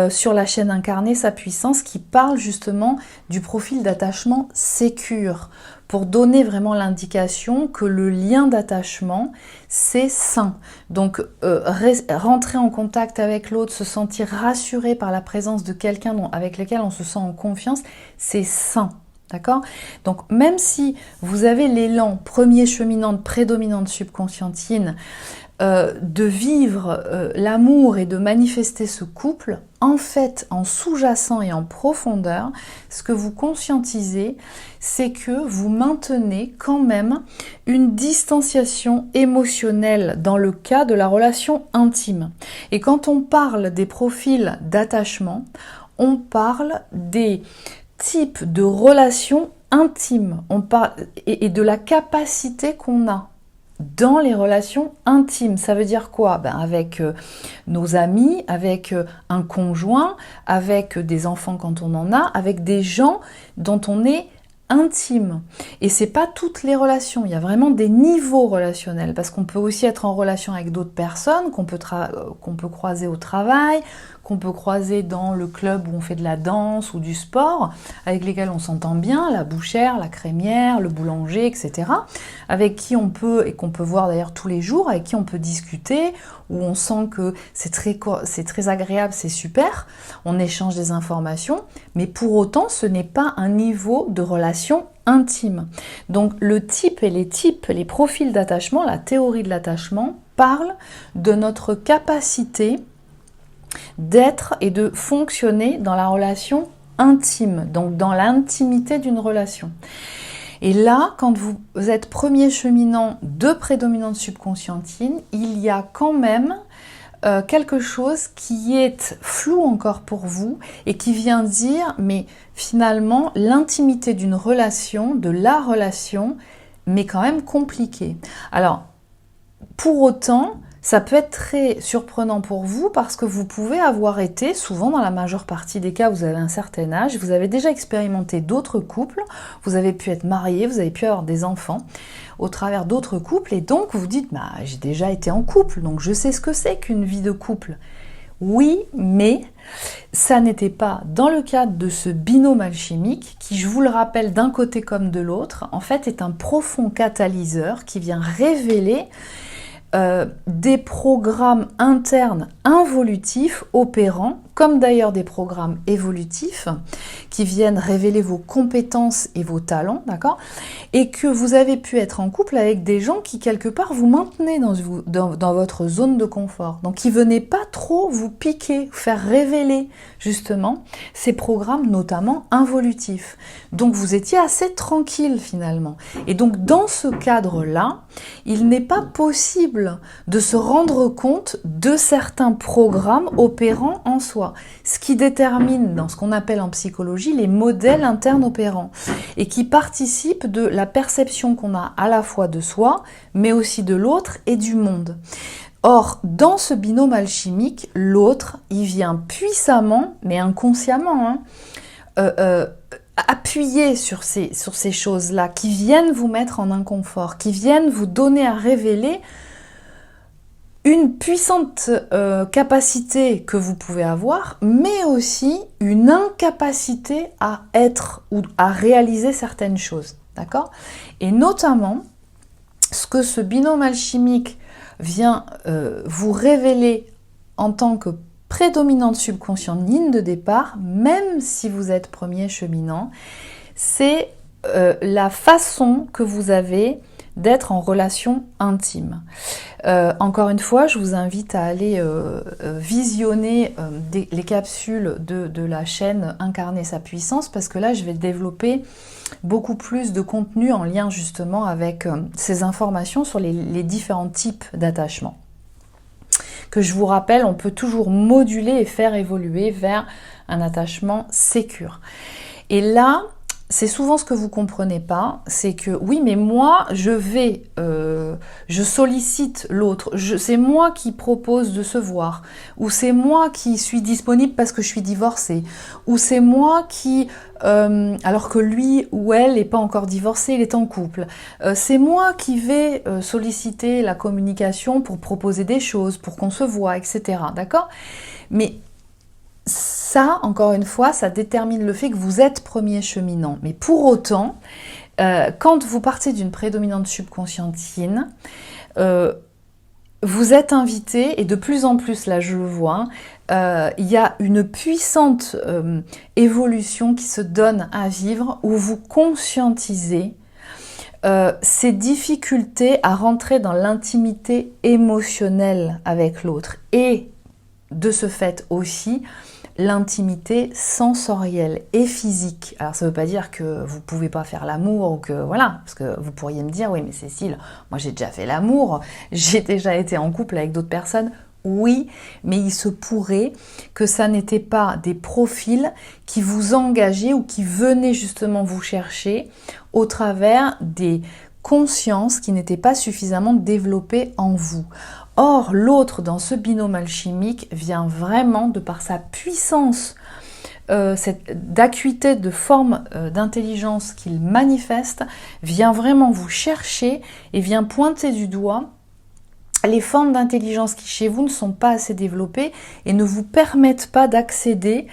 sur la chaîne Incarner sa puissance qui parle justement du profil d'attachement sécure pour donner vraiment l'indication que le lien d'attachement, c'est sain. Donc, rentrer en contact avec l'autre, se sentir rassuré par la présence de quelqu'un avec lequel on se sent en confiance, c'est sain. D'accord? Donc, même si vous avez l'élan premier cheminante, prédominante subconscientine, de vivre l'amour et de manifester ce couple, en fait, en sous-jacent et en profondeur, ce que vous conscientisez, c'est que vous maintenez quand même une distanciation émotionnelle dans le cas de la relation intime. Et quand on parle des profils d'attachement, on parle des types de relations intimes. On parle et de la capacité qu'on a dans les relations intimes. Ça veut dire quoi? Avec nos amis, avec un conjoint, avec des enfants quand on en a, avec des gens dont on est intime. Et c'est pas toutes les relations, il y a vraiment des niveaux relationnels, parce qu'on peut aussi être en relation avec d'autres personnes qu'on peut croiser au travail, qu'on peut croiser dans le club où on fait de la danse ou du sport, avec lesquels on s'entend bien, la bouchère, la crémière, le boulanger, etc. Avec qui on peut, et qu'on peut voir d'ailleurs tous les jours, avec qui on peut discuter, où on sent que c'est très agréable, c'est super, on échange des informations, mais pour autant ce n'est pas un niveau de relation intime. Donc le type et les profils d'attachement, la théorie de l'attachement, parle de notre capacité d'être et de fonctionner dans la relation intime, donc dans l'intimité d'une relation. Et là, quand vous êtes premier cheminant de prédominante subconscientine, il y a quand même quelque chose qui est flou encore pour vous et qui vient dire, mais finalement, l'intimité d'une relation, de la relation, mais quand même compliquée. Alors, pour autant, ça peut être très surprenant pour vous parce que vous pouvez avoir été, souvent dans la majeure partie des cas, vous avez un certain âge, vous avez déjà expérimenté d'autres couples, vous avez pu être marié, vous avez pu avoir des enfants au travers d'autres couples et donc vous dites j'ai déjà été en couple, donc je sais ce que c'est qu'une vie de couple. Oui, mais ça n'était pas dans le cadre de ce binôme alchimique qui, je vous le rappelle, d'un côté comme de l'autre, en fait est un profond catalyseur qui vient révéler des programmes internes involutifs opérants, comme d'ailleurs des programmes évolutifs qui viennent révéler vos compétences et vos talents, d'accord? Et que vous avez pu être en couple avec des gens qui quelque part vous maintenaient dans votre zone de confort, donc qui venaient pas trop vous piquer, faire révéler justement ces programmes notamment involutifs. Donc vous étiez assez tranquille finalement. Et donc dans ce cadre-là, il n'est pas possible de se rendre compte de certains programmes opérants en soi, ce qui détermine dans ce qu'on appelle en psychologie les modèles internes opérants et qui participent de la perception qu'on a à la fois de soi, mais aussi de l'autre et du monde. Or, dans ce binôme alchimique, l'autre, il vient puissamment, mais inconsciemment, appuyer sur ces choses-là, qui viennent vous mettre en inconfort, qui viennent vous donner à révéler une puissante capacité que vous pouvez avoir, mais aussi une incapacité à être ou à réaliser certaines choses, d'accord? Et notamment, ce que ce binôme alchimique vient vous révéler en tant que prédominante subconsciente ligne de départ, même si vous êtes premier cheminant, c'est la façon que vous avez d'être en relation intime. Encore une fois, je vous invite à aller visionner les capsules de la chaîne Incarner sa puissance, parce que là, je vais développer beaucoup plus de contenu en lien justement avec ces informations sur les différents types d'attachement. Que je vous rappelle, on peut toujours moduler et faire évoluer vers un attachement sécure. Et là, c'est souvent ce que vous comprenez pas, c'est que oui, mais moi, je sollicite l'autre, c'est moi qui propose de se voir, ou c'est moi qui suis disponible parce que je suis divorcée, ou c'est moi qui, alors que lui ou elle n'est pas encore divorcé, il est en couple, c'est moi qui vais solliciter la communication pour proposer des choses, pour qu'on se voit, etc. D'accord? Mais ça, encore une fois, ça détermine le fait que vous êtes premier cheminant. Mais pour autant, quand vous partez d'une prédominante subconscientine, vous êtes invité, et de plus en plus, là je le vois, il y a une puissante évolution qui se donne à vivre où vous conscientisez ces difficultés à rentrer dans l'intimité émotionnelle avec l'autre et de ce fait aussi l'intimité sensorielle et physique. Alors ça ne veut pas dire que vous ne pouvez pas faire l'amour ou que voilà, parce que vous pourriez me dire oui mais Cécile, moi j'ai déjà fait l'amour, j'ai déjà été en couple avec d'autres personnes. Oui, mais il se pourrait que ça n'était pas des profils qui vous engageaient ou qui venaient justement vous chercher au travers des consciences qui n'étaient pas suffisamment développées en vous. Or, l'autre dans ce binôme alchimique vient vraiment, de par sa puissance, d'acuité de forme d'intelligence qu'il manifeste, vient vraiment vous chercher et vient pointer du doigt les formes d'intelligence qui chez vous ne sont pas assez développées et ne vous permettent pas d'accéder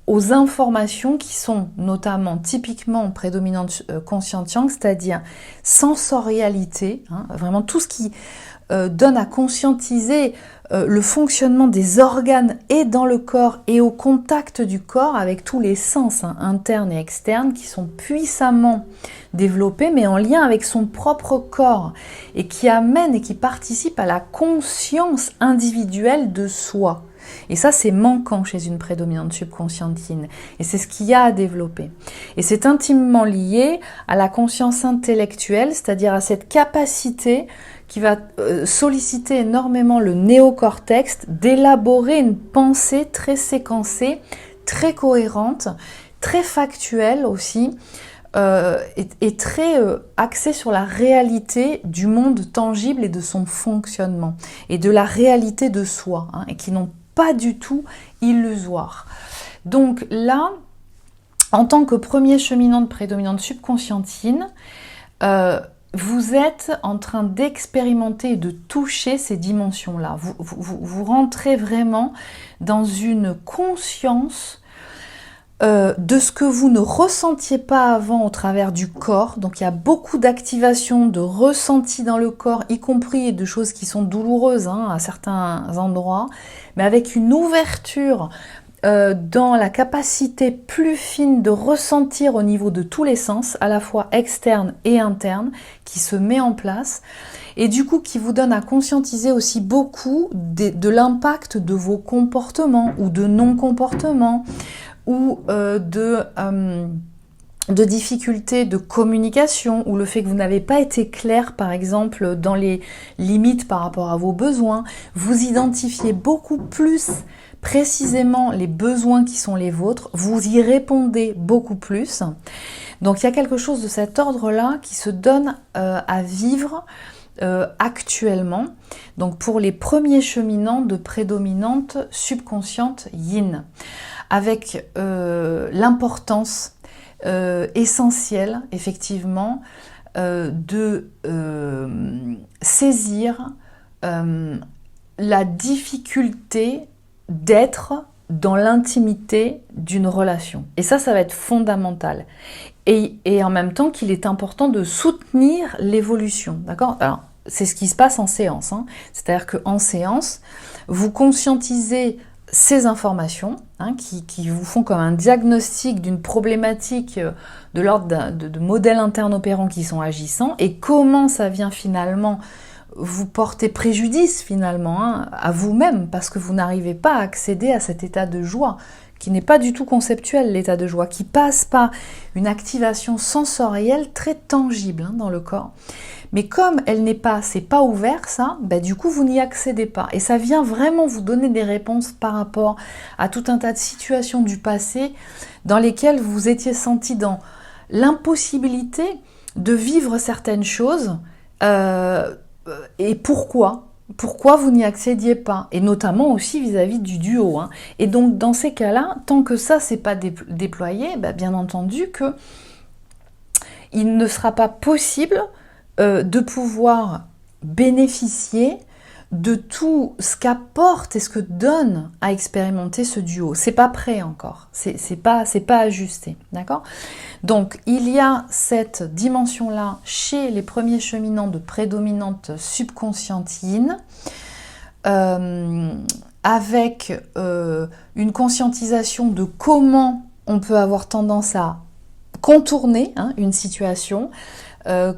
aux informations qui sont notamment typiquement prédominantes consciente yang, c'est-à-dire sensorialité, hein, vraiment tout ce qui donne à conscientiser le fonctionnement des organes et dans le corps et au contact du corps avec tous les sens internes et externes qui sont puissamment développés mais en lien avec son propre corps et qui amènent et qui participent à la conscience individuelle de soi. Et ça, c'est manquant chez une prédominante subconscientine. Et c'est ce qu'il y a à développer. Et c'est intimement lié à la conscience intellectuelle, c'est-à-dire à cette capacité qui va solliciter énormément le néocortex d'élaborer une pensée très séquencée, très cohérente, très factuelle aussi, et très axée sur la réalité du monde tangible et de son fonctionnement, et de la réalité de soi, hein, et qui n'ont pas du tout illusoire. Donc là, en tant que premier cheminant de prédominante subconscientine, vous êtes en train d'expérimenter et de toucher ces dimensions-là. Vous rentrez vraiment dans une conscience de ce que vous ne ressentiez pas avant au travers du corps. Donc il y a beaucoup d'activation de ressentis dans le corps, y compris de choses qui sont douloureuses à certains endroits, mais avec une ouverture dans la capacité plus fine de ressentir au niveau de tous les sens, à la fois externe et interne, qui se met en place, et du coup qui vous donne à conscientiser aussi beaucoup de l'impact de vos comportements ou de non-comportements, ou de difficultés de communication, ou le fait que vous n'avez pas été clair, par exemple, dans les limites par rapport à vos besoins. Vous identifiez beaucoup plus précisément les besoins qui sont les vôtres, vous y répondez beaucoup plus. Donc il y a quelque chose de cet ordre-là qui se donne à vivre actuellement. Donc pour les premiers cheminants de prédominante subconsciente yin, avec l'importance essentielle, effectivement, de saisir la difficulté d'être dans l'intimité d'une relation. Et ça va être fondamental. Et en même temps qu'il est important de soutenir l'évolution. D'accord ? Alors, c'est ce qui se passe en séance. C'est-à-dire qu'en séance, vous conscientisez ces informations qui vous font comme un diagnostic d'une problématique de l'ordre de modèles internes opérants qui sont agissants, et comment ça vient finalement vous porter préjudice finalement à vous-même, parce que vous n'arrivez pas à accéder à cet état de joie qui n'est pas du tout conceptuel, l'état de joie, qui passe par une activation sensorielle très tangible dans le corps. Mais comme elle n'est pas, c'est pas ouvert ça, du coup vous n'y accédez pas. Et ça vient vraiment vous donner des réponses par rapport à tout un tas de situations du passé dans lesquelles vous vous étiez senti dans l'impossibilité de vivre certaines choses. Et pourquoi vous n'y accédiez pas, et notamment aussi vis-à-vis du duo. Et donc dans ces cas-là, tant que ça c'est pas déployé, bien entendu que il ne sera pas possible de pouvoir bénéficier de tout ce qu'apporte et ce que donne à expérimenter ce duo. C'est pas prêt encore, c'est pas ajusté, d'accord ? Donc il y a cette dimension-là chez les premiers cheminants de prédominante subconsciente yin, avec une conscientisation de comment on peut avoir tendance à contourner une situation,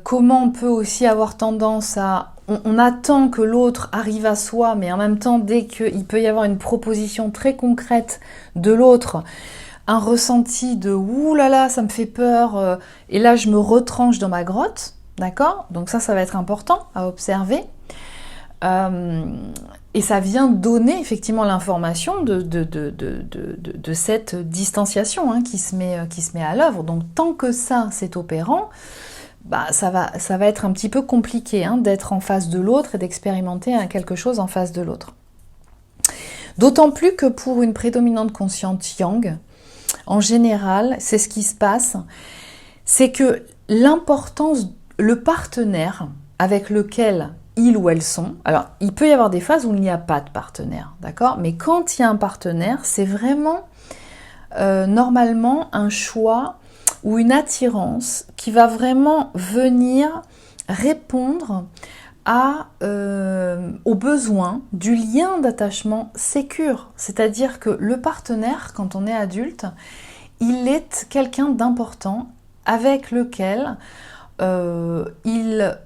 comment on peut aussi avoir tendance à... On attend que l'autre arrive à soi, mais en même temps, dès qu'il peut y avoir une proposition très concrète de l'autre, un ressenti de « ouh là là, ça me fait peur », et là je me retranche dans ma grotte, d'accord ? Donc ça va être important à observer. Et ça vient donner effectivement l'information de cette distanciation qui se met à l'œuvre. Donc tant que ça c'est opérant, ça va être un petit peu compliqué d'être en face de l'autre et d'expérimenter quelque chose en face de l'autre. D'autant plus que pour une prédominante consciente yang, en général, c'est ce qui se passe, c'est que l'importance, le partenaire avec lequel ils ou elles sont, alors il peut y avoir des phases où il n'y a pas de partenaire, d'accord ? Mais quand il y a un partenaire, c'est vraiment normalement un choix ou une attirance qui va vraiment venir répondre aux besoins du lien d'attachement sécure. C'est-à-dire que le partenaire, quand on est adulte, il est quelqu'un d'important avec lequel il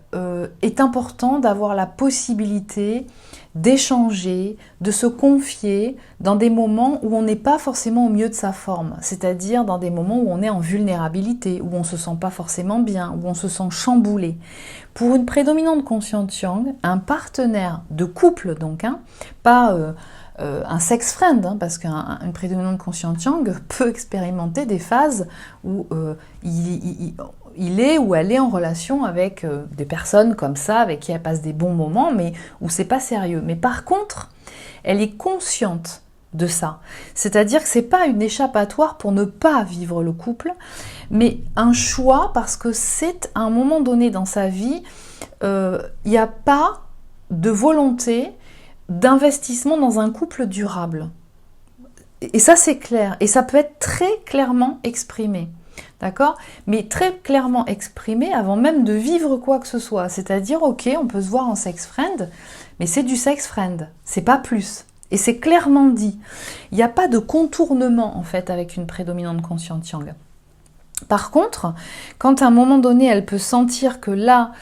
est important d'avoir la possibilité d'échanger, de se confier dans des moments où on n'est pas forcément au mieux de sa forme, c'est-à-dire dans des moments où on est en vulnérabilité, où on ne se sent pas forcément bien, où on se sent chamboulé. Pour une prédominante consciente yang, un partenaire de couple donc, pas un sex friend, parce qu'une prédominante consciente yang peut expérimenter des phases où il est ou elle est en relation avec des personnes comme ça, avec qui elle passe des bons moments, mais où c'est pas sérieux. Mais par contre, elle est consciente de ça. C'est-à-dire que c'est pas une échappatoire pour ne pas vivre le couple, mais un choix parce que c'est à un moment donné dans sa vie, il n'y a pas de volonté d'investissement dans un couple durable. Et ça, c'est clair. Et ça peut être très clairement exprimé. D'accord? Mais très clairement exprimé avant même de vivre quoi que ce soit. C'est-à-dire, ok, on peut se voir en sex friend, mais c'est du sex friend. C'est pas plus. Et c'est clairement dit. Il n'y a pas de contournement, en fait, avec une prédominante consciente yang. Par contre, quand à un moment donné, elle peut sentir que là,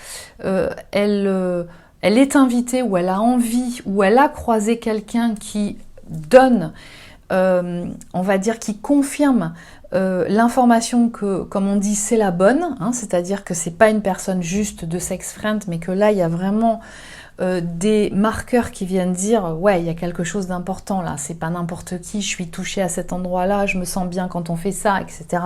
elle est invitée, ou elle a envie, ou elle a croisé quelqu'un qui donne, on va dire, qui confirme l'information que, comme on dit, c'est la bonne, hein, c'est-à-dire que c'est pas une personne juste de sex friend, mais que là, il y a vraiment des marqueurs qui viennent dire ouais, il y a quelque chose d'important là, c'est pas n'importe qui, je suis touchée à cet endroit-là, je me sens bien quand on fait ça, etc.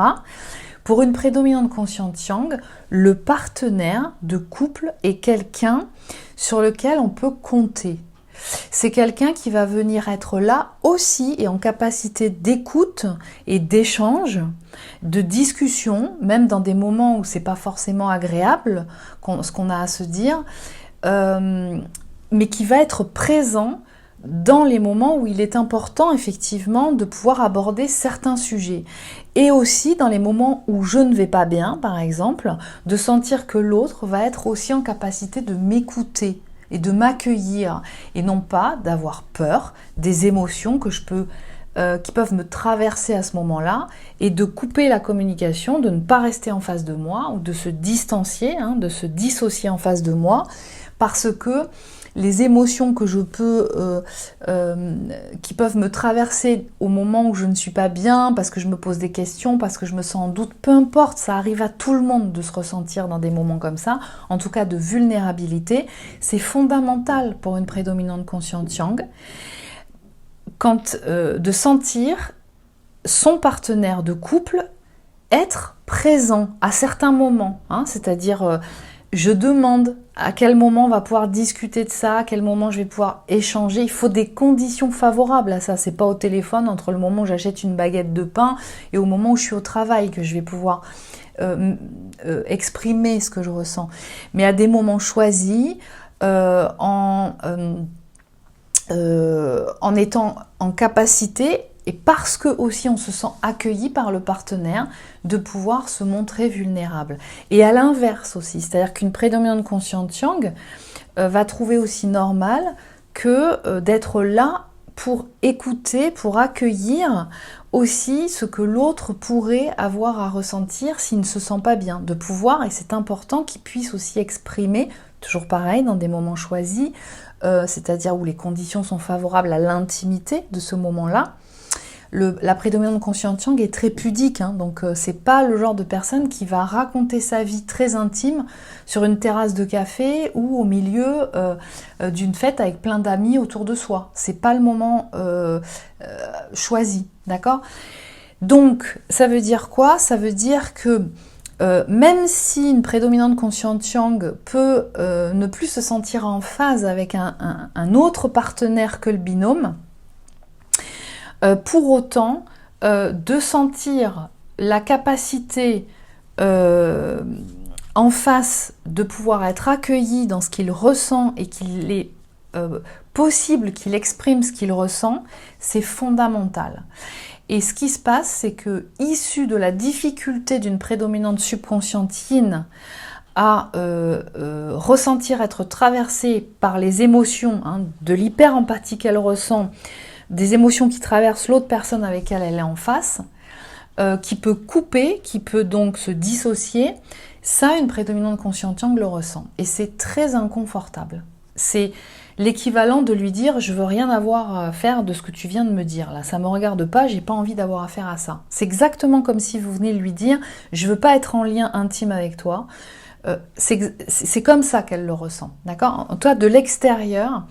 Pour une prédominante consciente yang, le partenaire de couple est quelqu'un sur lequel on peut compter. C'est quelqu'un qui va venir être là aussi et en capacité d'écoute et d'échange, de discussion, même dans des moments où c'est pas forcément agréable, ce qu'on a à se dire, mais qui va être présent dans les moments où il est important effectivement de pouvoir aborder certains sujets. Et aussi dans les moments où je ne vais pas bien, par exemple, de sentir que l'autre va être aussi en capacité de m'écouter et de m'accueillir, et non pas d'avoir peur des émotions que qui peuvent me traverser à ce moment-là, et de couper la communication, de ne pas rester en face de moi, ou de se distancier, hein, de se dissocier en face de moi, parce que les émotions que je peux, qui peuvent me traverser au moment où je ne suis pas bien, parce que je me pose des questions, parce que je me sens en doute, peu importe, ça arrive à tout le monde de se ressentir dans des moments comme ça, en tout cas de vulnérabilité, c'est fondamental pour une prédominante consciente yang, de sentir son partenaire de couple être présent à certains moments, hein, c'est-à-dire je demande à quel moment on va pouvoir discuter de ça, à quel moment je vais pouvoir échanger. Il faut des conditions favorables à ça. C'est pas au téléphone entre le moment où j'achète une baguette de pain et au moment où je suis au travail que je vais pouvoir exprimer ce que je ressens. Mais à des moments choisis, en étant en capacité, et parce que aussi on se sent accueilli par le partenaire, de pouvoir se montrer vulnérable. Et à l'inverse aussi, c'est-à-dire qu'une prédominante consciente yang va trouver aussi normal que d'être là pour écouter, pour accueillir aussi ce que l'autre pourrait avoir à ressentir s'il ne se sent pas bien. De pouvoir, et c'est important, qu'il puisse aussi exprimer, toujours pareil, dans des moments choisis, c'est-à-dire où les conditions sont favorables à l'intimité de ce moment-là. La prédominante consciente yang est très pudique, hein, donc c'est pas le genre de personne qui va raconter sa vie très intime sur une terrasse de café ou au milieu d'une fête avec plein d'amis autour de soi. C'est pas le moment choisi, d'accord? Donc ça veut dire quoi? Ça veut dire que même si une prédominante consciente yang peut ne plus se sentir en phase avec un autre partenaire que le binôme, pour autant, de sentir la capacité en face de pouvoir être accueilli dans ce qu'il ressent et qu'il est possible qu'il exprime ce qu'il ressent, c'est fondamental. Et ce qui se passe, c'est que, issu de la difficulté d'une prédominante subconsciente yin à ressentir, être traversée par les émotions, hein, de l'hyper-empathie qu'elle ressent, des émotions qui traversent l'autre personne avec laquelle elle est en face, qui peut couper, qui peut donc se dissocier, ça, une prédominante consciente yang le ressent. Et c'est très inconfortable. C'est l'équivalent de lui dire « je veux rien avoir à faire de ce que tu viens de me dire, là, ça me regarde pas, j'ai pas envie d'avoir affaire à ça ». C'est exactement comme si vous venez lui dire « je veux pas être en lien intime avec toi ». C'est comme ça qu'elle le ressent, d'accord? Toi, de l'extérieur,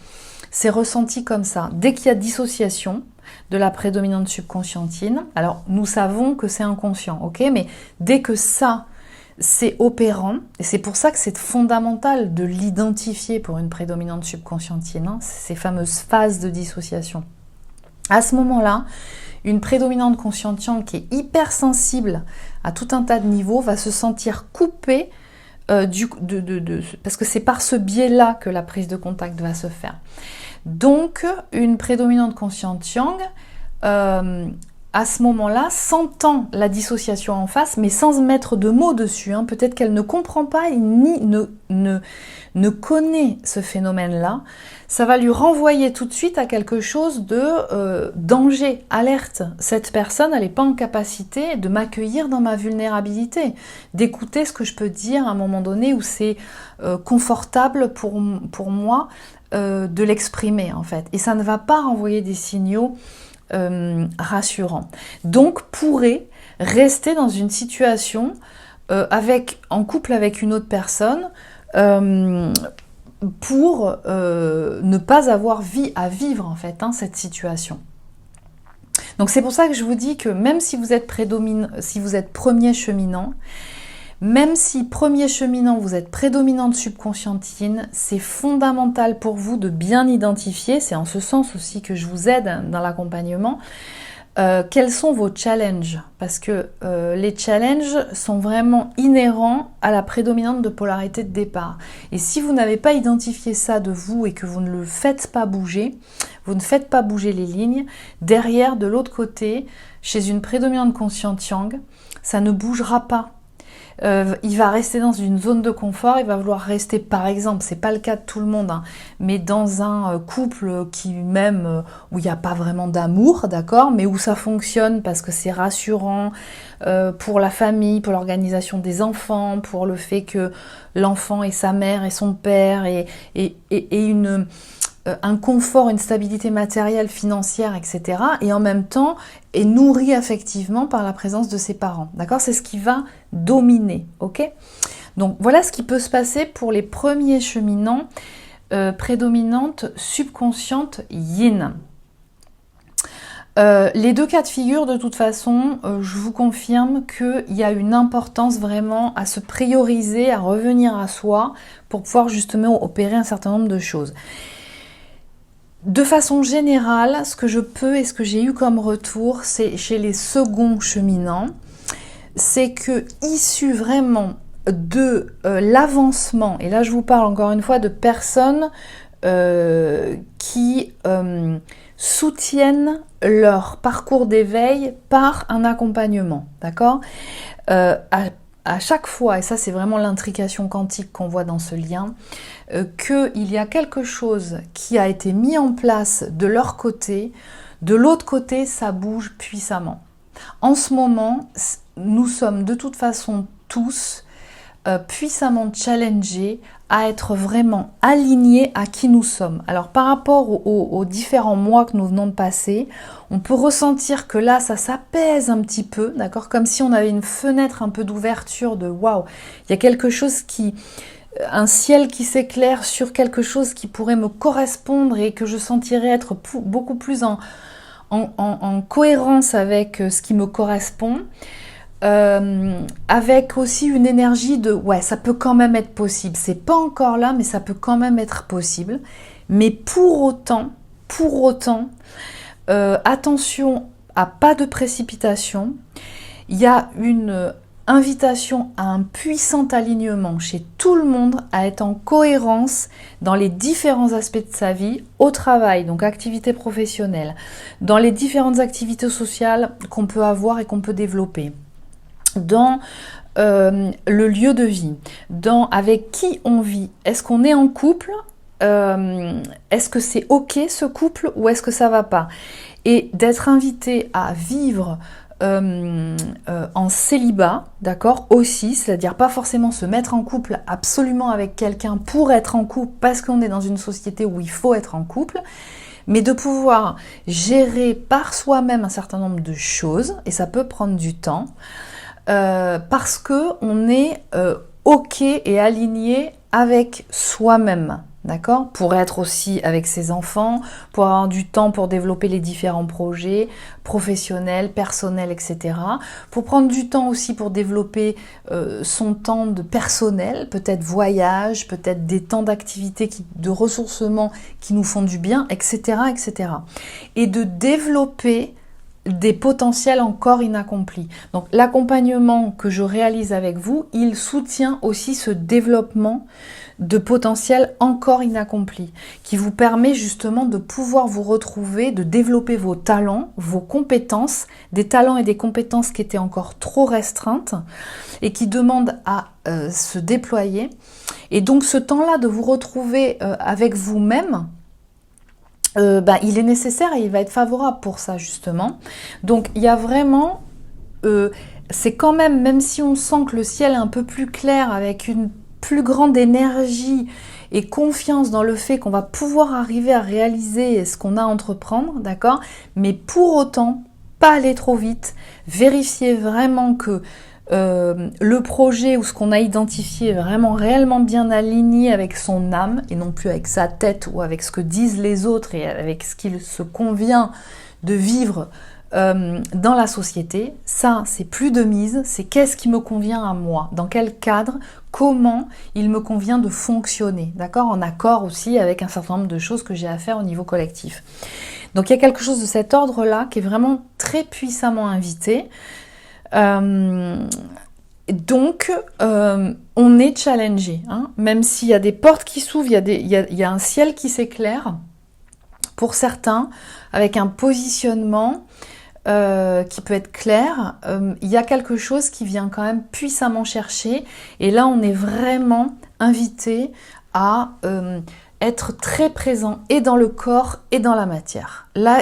c'est ressenti comme ça. Dès qu'il y a dissociation de la prédominante subconsciente yin, alors nous savons que c'est inconscient, ok? Mais dès que ça, c'est opérant, et c'est pour ça que c'est fondamental de l'identifier pour une prédominante subconsciente yin, hein, ces fameuses phases de dissociation. À ce moment-là, une prédominante consciente yang qui est hypersensible à tout un tas de niveaux va se sentir coupée parce que c'est par ce biais-là que la prise de contact va se faire. Donc, une prédominante consciente yang à ce moment-là, sentant la dissociation en face, mais sans mettre de mots dessus. Hein. Peut-être qu'elle ne comprend pas ni ne connaît ce phénomène-là. Ça va lui renvoyer tout de suite à quelque chose de danger, alerte. Cette personne, elle n'est pas en capacité de m'accueillir dans ma vulnérabilité, d'écouter ce que je peux dire à un moment donné où c'est confortable pour moi de l'exprimer en fait. Et ça ne va pas renvoyer des signaux rassurant. Donc pourrait rester dans une situation en couple avec une autre personne pour ne pas avoir à vivre en fait cette situation. Donc c'est pour ça que je vous dis que même si vous êtes si vous êtes premier cheminant, même si premier cheminant, vous êtes prédominante subconscientine, c'est fondamental pour vous de bien identifier, c'est en ce sens aussi que je vous aide dans l'accompagnement, quels sont vos challenges. Parce que les challenges sont vraiment inhérents à la prédominante de polarité de départ. Et si vous n'avez pas identifié ça de vous et que vous ne le faites pas bouger, vous ne faites pas bouger les lignes, derrière, de l'autre côté, chez une prédominante consciente yang, ça ne bougera pas. Il va rester dans une zone de confort, il va vouloir rester, par exemple, c'est pas le cas de tout le monde, hein, mais dans un couple où il n'y a pas vraiment d'amour, d'accord, mais où ça fonctionne parce que c'est rassurant pour la famille, pour l'organisation des enfants, pour le fait que l'enfant et sa mère et son père et un confort, une stabilité matérielle, financière, etc. Et en même temps, est nourri affectivement par la présence de ses parents. D'accord? C'est ce qui va dominer. Ok? Donc voilà ce qui peut se passer pour les premiers cheminants prédominantes subconscientes yin. Les deux cas de figure, de toute façon, je vous confirme qu'il y a une importance vraiment à se prioriser, à revenir à soi pour pouvoir justement opérer un certain nombre de choses. De façon générale, ce que je peux et ce que j'ai eu comme retour, c'est chez les seconds cheminants, c'est que issu vraiment de l'avancement, et là je vous parle encore une fois de personnes qui soutiennent leur parcours d'éveil par un accompagnement, d'accord ? À chaque fois, et ça c'est vraiment l'intrication quantique qu'on voit dans ce lien, qu'il y a quelque chose qui a été mis en place de leur côté, de l'autre côté ça bouge puissamment. En ce moment, nous sommes de toute façon tous puissamment challengés à être vraiment alignés à qui nous sommes. Alors par rapport aux différents mois que nous venons de passer, on peut ressentir que là ça s'apaise un petit peu, d'accord, comme si on avait une fenêtre un peu d'ouverture de waouh, il y a quelque chose un ciel qui s'éclaire sur quelque chose qui pourrait me correspondre et que je sentirais être beaucoup plus en cohérence avec ce qui me correspond. Avec aussi une énergie de ouais, ça peut quand même être possible, c'est pas encore là mais ça peut quand même être possible, mais pour autant attention à pas de précipitation. Il y a une invitation à un puissant alignement chez tout le monde, à être en cohérence dans les différents aspects de sa vie, au travail, donc activité professionnelle, dans les différentes activités sociales qu'on peut avoir et qu'on peut développer, dans le lieu de vie, avec qui on vit. Est-ce qu'on est en couple ? Est-ce que c'est ok ce couple ou est-ce que ça va pas ? Et d'être invité à vivre en célibat, d'accord, aussi, c'est-à-dire pas forcément se mettre en couple absolument avec quelqu'un pour être en couple parce qu'on est dans une société où il faut être en couple, mais de pouvoir gérer par soi-même un certain nombre de choses, et ça peut prendre du temps, parce qu'on est ok et aligné avec soi-même, d'accord ? Pour être aussi avec ses enfants, pour avoir du temps pour développer les différents projets professionnels, personnels, etc. Pour prendre du temps aussi pour développer son temps de personnel, peut-être voyage, peut-être des temps d'activité, de ressourcement qui nous font du bien, etc., etc. Et de développer des potentiels encore inaccomplis. Donc l'accompagnement que je réalise avec vous, il soutient aussi ce développement de potentiel encore inaccompli, qui vous permet justement de pouvoir vous retrouver, de développer vos talents, vos compétences, des talents et des compétences qui étaient encore trop restreintes et qui demandent à se déployer. Et donc ce temps-là de vous retrouver avec vous-même, il est nécessaire et il va être favorable pour ça justement. Donc il y a vraiment, c'est quand même si on sent que le ciel est un peu plus clair avec une plus grande énergie et confiance dans le fait qu'on va pouvoir arriver à réaliser ce qu'on a à entreprendre, d'accord? Mais pour autant, pas aller trop vite, vérifier vraiment que le projet ou ce qu'on a identifié est vraiment réellement bien aligné avec son âme et non plus avec sa tête ou avec ce que disent les autres et avec ce qu'il se convient de vivre dans la société. Ça, c'est plus de mise, c'est qu'est-ce qui me convient à moi, dans quel cadre, comment il me convient de fonctionner, d'accord, en accord aussi avec un certain nombre de choses que j'ai à faire au niveau collectif. Donc il y a quelque chose de cet ordre-là qui est vraiment très puissamment invité. Donc, on est challengé, hein, même s'il y a des portes qui s'ouvrent, il y a un ciel qui s'éclaire, pour certains, avec un positionnement qui peut être clair, il y a quelque chose qui vient quand même puissamment chercher, et là on est vraiment invité à être très présent et dans le corps et dans la matière. Là,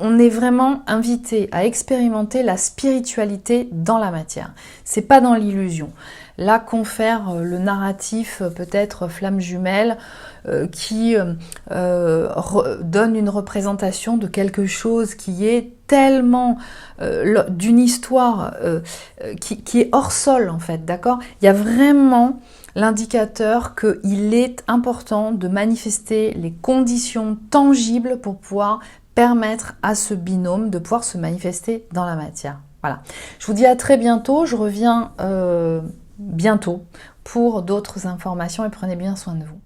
on est vraiment invité à expérimenter la spiritualité dans la matière. C'est pas dans l'illusion. Là confère le narratif peut-être flamme jumelle qui donne une représentation de quelque chose qui est tellement d'une histoire qui est hors sol en fait, d'accord? Il y a vraiment l'indicateur qu'il est important de manifester les conditions tangibles pour pouvoir permettre à ce binôme de pouvoir se manifester dans la matière. Voilà. Je vous dis à très bientôt. Je reviens bientôt pour d'autres informations et prenez bien soin de vous.